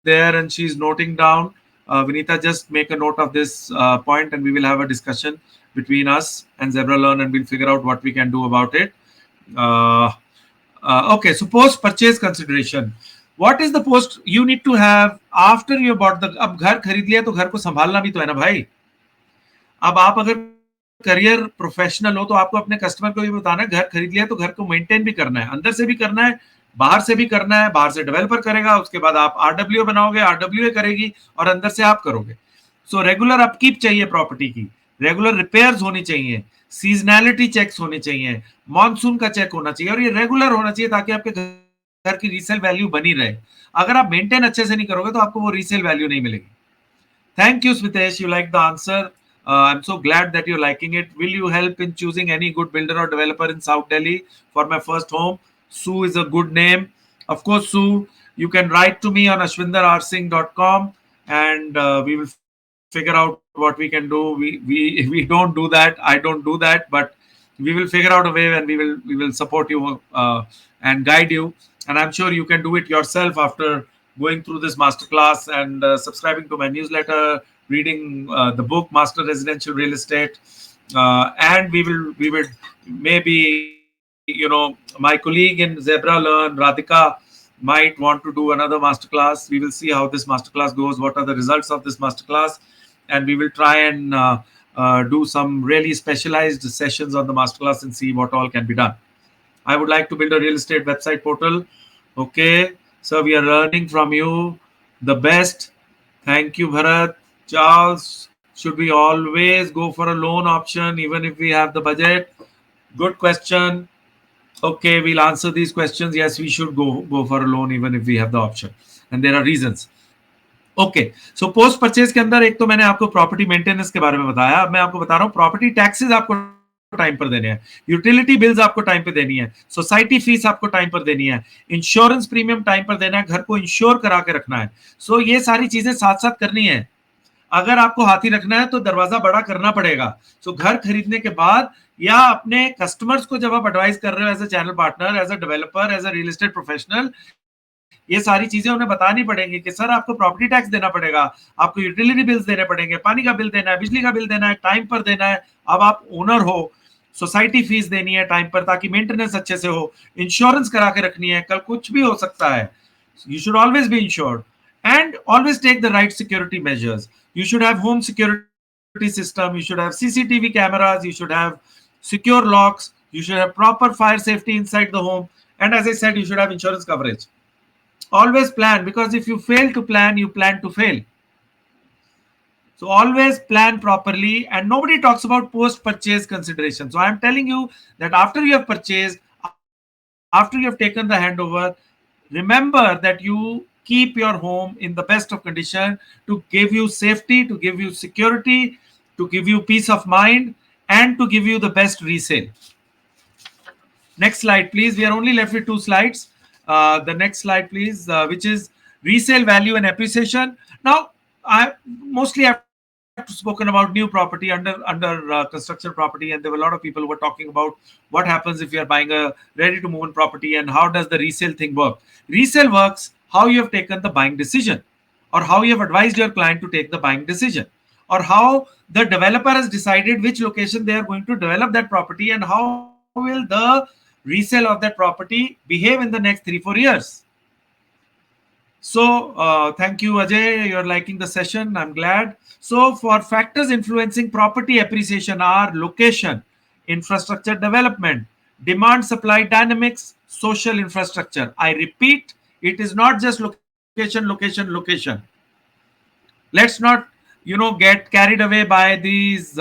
there and she's noting down, Vinita, just make a note of this point, and we will have a discussion between us and Zebra Learn, and we'll figure out what we can do about it. Okay, so post purchase consideration. What is the post you need to have after you bought the? अब घर खरीद लिया तो घर को संभालना भी तो है ना भाई. अब आप अगर करियर प्रोफेशनल हो तो आपको अपने कस्टमर को ये बताना है, घर खरीद लिया तो घर को मेंटेन भी करना है, अंदर से भी करना है, बाहर से भी करना है. बाहर से डेवलपर करेगा, उसके बाद आप आरडब्ल्यू बनाओगे, आरडब्ल्यू करेगी, और अंदर से आप करोगे. सो रेगुलर अपकीप चाहिए प्रॉपर्टी की, रेगुलर रिपेयर्स होनी चाहिए, सीजनैलिटी चेक्स होने चाहिए, मॉनसून का चेक होना चाहिए, और ये रेगुलर होना चाहिए ताकि आपके घर की रीसेल वैल्यू बनी रहे. अगर आप मेंटेन अच्छे से नहीं करोगे तो आपको वो रीसेल वैल्यू नहीं मिलेगी. Thank you, Smitesh. You like the answer. I'm so glad that you're liking it. Will you help in choosing any good builder or developer in South Delhi for my first home? Sue is a good name. Of course, Sue, you can write to me on ashwinderarsingh.com, and we will figure out what we can do. We don't do that. I don't do that, but we will figure out a way, and we will support you and guide you. And I'm sure you can do it yourself after going through this masterclass and subscribing to my newsletter, reading the book Master Residential Real Estate, and we will maybe my colleague in Zebra Learn, Radhika, might want to do another masterclass. We will see how this masterclass goes, what are the results of this masterclass, and we will try and do some really specialized sessions on the masterclass and see what all can be done. I would like to build a real estate website portal. Okay, so we are learning from you the best. Thank you, Bharat. Charles, should we always go for a loan option even if we have the budget? Good question. Okay, we'll answer these questions. Yes, we should go for a loan even if we have the option, and there are reasons. Okay, so post purchase के अंदर एक तो मैंने आपको property maintenance के बारे में बताया. अब मैं आपको बता रहा हूं प्रॉपर्टी टैक्सेस आपको टाइम पर देने हैं, यूटिलिटी बिल्स आपको टाइम पे देनी है, सोसाइटी फीस आपको टाइम पर देनी है, इंश्योरेंस प्रीमियम टाइम पर देना है, घर को इंश्योर करा के रखना है. सो ये सारी चीजें साथ साथ करनी है. अगर आपको हाथी रखना है तो दरवाजा बड़ा करना पड़ेगा. सो घर खरीदने के बाद या अपने कस्टमर्स को जब आप एडवाइस कर रहे हो as a channel partner, as a developer, as a real estate professional, ये सारी चीजें उन्हें बतानी पड़ेंगी कि सर आपको प्रॉपर्टी टैक्स देना पड़ेगा, आपको यूटिलिटी बिल्स देने पड़ेंगे, पानी का बिल देना है, बिजली का बिल देना है, टाइम पर देना है. अब आप ओनर हो, सोसाइटी फीस देनी है टाइम पर ताकि मेंटेनेंस अच्छे से हो, इंश्योरेंस करा के रखनी है, कल कुछ भी हो सकता है. You should always be insured and always take the right security measures. You should have home security system, you should have CCTV cameras, you should have secure locks, you should have proper fire safety inside the home, and as I said, you should have insurance coverage. Always plan, because if you fail to plan, you plan to fail. So always plan properly, and nobody talks about post purchase consideration. So I am telling you that after you have purchased, after you have taken the handover, remember that you keep your home in the best of condition to give you safety, to give you security, to give you peace of mind, and to give you the best resale. Next slide, please. We are only left with two slides. The next slide, please, which is resale value and appreciation. Now, I mostly have spoken about new property under construction property, and there were a lot of people who were talking about what happens if you are buying a ready to move in property and how does the resale thing work. Resale works how you have taken the buying decision, or how you have advised your client to take the buying decision, or how the developer has decided which location they are going to develop that property, and how will the resale of that property behave in the next 3-4 years. So, thank you, Ajay. You're liking the session. I'm glad. So, for factors influencing property appreciation are location, infrastructure development, demand supply dynamics, social infrastructure. I repeat, it is not just location, location, location. Let's not, get carried away by these,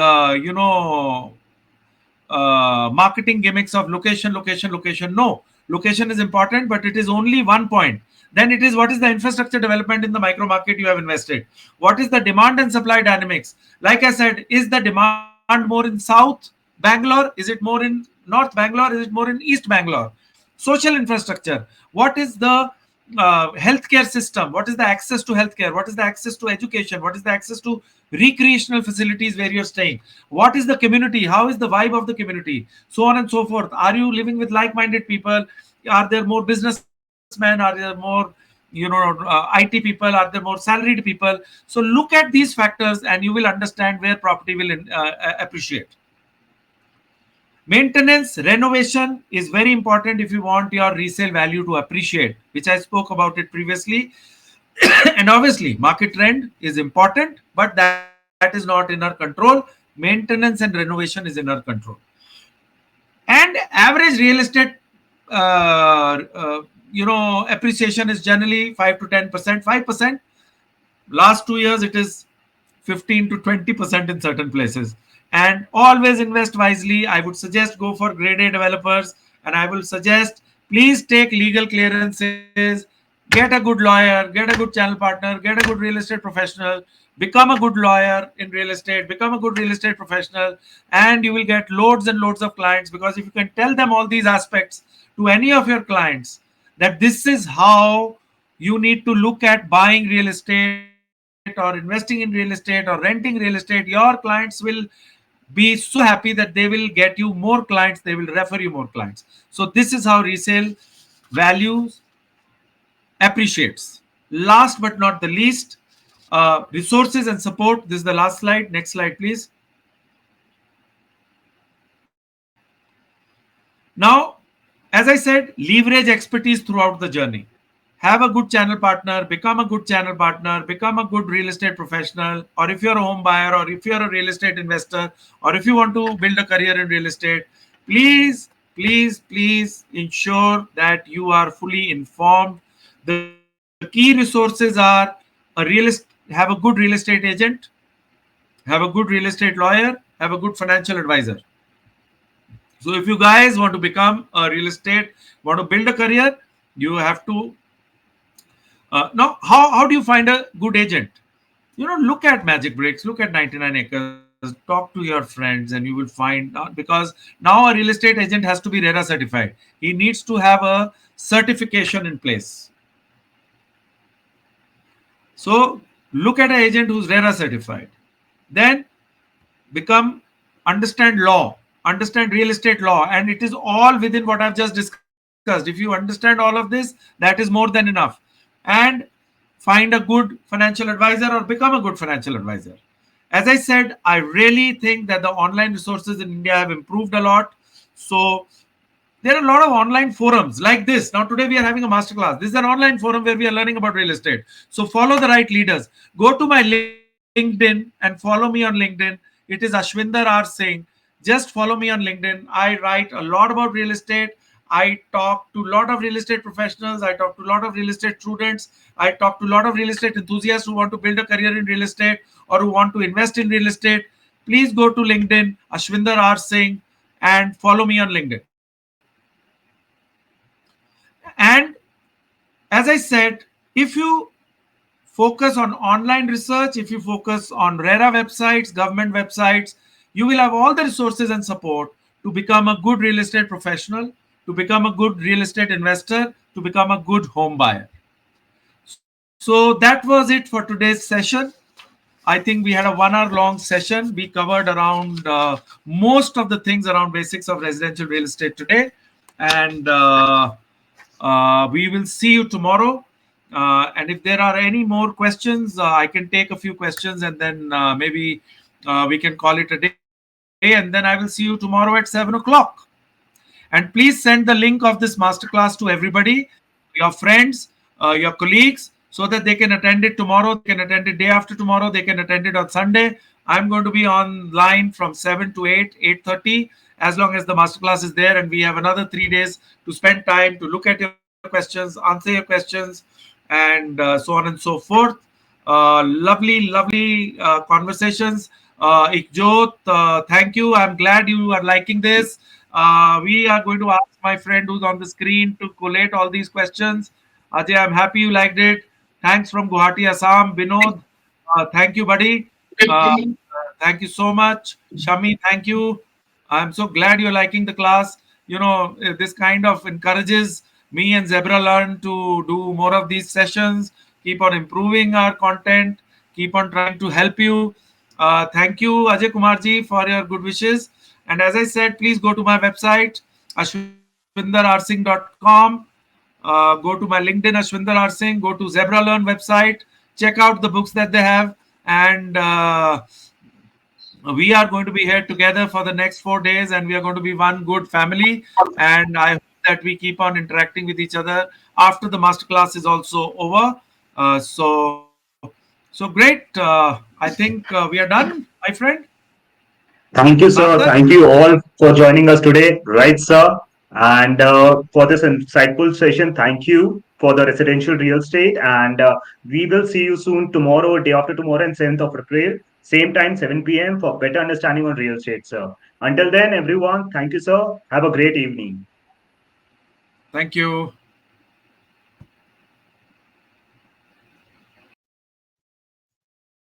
marketing gimmicks of location, location, location. No, location is important, but it is only one point. Then it is, what is the infrastructure development in the micro market you have invested? What is the demand and supply dynamics? Like I said, is the demand more in South Bangalore? Is it more in North Bangalore? Is it more in East Bangalore? Social infrastructure. What is the healthcare system? What is the access to healthcare? What is the access to education? What is the access to recreational facilities where you're staying? What is the community? How is the vibe of the community? So on and so forth. Are you living with like-minded people? Are there more businessmen? Are there more, IT people? Are there more salaried people? So look at these factors and you will understand where property will appreciate. Maintenance, renovation is very important if you want your resale value to appreciate, which I spoke about it previously. And obviously, market trend is important, but that is not in our control. Maintenance and renovation is in our control. And average real estate, appreciation is generally 5 to 10%, 5%. Last 2 years, it is 15 to 20% in certain places. And always invest wisely. I would suggest go for grade A developers, and I will suggest please take legal clearances, get a good lawyer, get a good channel partner, get a good real estate professional, become a good lawyer in real estate, become a good real estate professional, and you will get loads and loads of clients. Because if you can tell them all these aspects to any of your clients, that this is how you need to look at buying real estate or investing in real estate or renting real estate, your clients will be so happy that they will get you more clients, they will refer you more clients. So this is how resale values appreciates. Last but not the least, resources and support. This is the last slide. Next slide, please. Now, as I said, leverage expertise throughout the journey. Have a good channel partner, become a good channel partner, become a good real estate professional, or if you're a home buyer, or if you're a real estate investor, or if you want to build a career in real estate, please, please, please ensure that you are fully informed. The key resources are a have a good real estate agent, have a good real estate lawyer, have a good financial advisor. So if you guys want to become a real estate, want to build a career, you have to now how do you find a good agent? Look at Magic Bricks, look at 99 Acres, talk to your friends, and you will find out, because now a real estate agent has to be RERA certified. He needs to have a certification in place. So look at an agent who's RERA certified. Then become understand law, understand real estate law, and it is all within what I've just discussed. If you understand all of this, that is more than enough. And find a good financial advisor or become a good financial advisor. As I said, I really think that the online resources in India have improved a lot. So there are a lot of online forums like this. Now, today we are having a masterclass. This is an online forum where we are learning about real estate. So follow the right leaders. Go to my LinkedIn and follow me on LinkedIn. It is Ashwinder R. Singh. Just follow me on LinkedIn. I write a lot about real estate. I talk to a lot of real estate professionals. I talk to a lot of real estate students. I talk to a lot of real estate enthusiasts who want to build a career in real estate or who want to invest in real estate. Please go to LinkedIn, Ashwinder R. Singh, and follow me on LinkedIn. And as I said, if you focus on online research, if you focus on RERA websites, government websites, you will have all the resources and support to become a good real estate professional, to become a good real estate investor, to become a good home buyer. So that was it for today's session. I think we had a 1 hour long session. We covered around most of the things around basics of residential real estate today. And we will see you tomorrow. And if there are any more questions, I can take a few questions and then maybe we can call it a day. And then I will see you tomorrow at 7 o'clock. And please send the link of this masterclass to everybody, your friends, your colleagues, so that they can attend it tomorrow. They can attend it day after tomorrow. They can attend it on Sunday. I'm going to be online from 7 to 8, 8:30, as long as the masterclass is there. And we have another 3 days to spend time to look at your questions, answer your questions, and so on and so forth. Lovely conversations. Ikjot, thank you. I'm glad you are liking this. We are going to ask my friend who's on the screen to collate all these questions. Ajay, I'm happy you liked it. Thanks from Guwahati, Assam. Binod, thank you, buddy. Thank you so much. Shami, thank you. I'm so glad you're liking the class. This kind of encourages me and Zebra Learn to do more of these sessions, keep on improving our content, keep on trying to help you. Thank you, Ajay Kumarji, for your good wishes. And as I said, please go to my website, ashwinderarsingh.com. Go to my LinkedIn, Ashwinder R. Singh. Go to Zebra Learn website. Check out the books that they have. And we are going to be here together for the next 4 days, and we are going to be one good family. And I hope that we keep on interacting with each other after the masterclass is also over. So great. I think we are done, my friend. Thank you, sir. Sarthak. Thank you all for joining us today. Right, sir. And for this insightful session, thank you for the residential real estate. And we will see you soon tomorrow, day after tomorrow, and 7th of April. Same time, 7 p.m. for better understanding on real estate, sir. Until then, everyone, thank you, sir. Have a great evening. Thank you.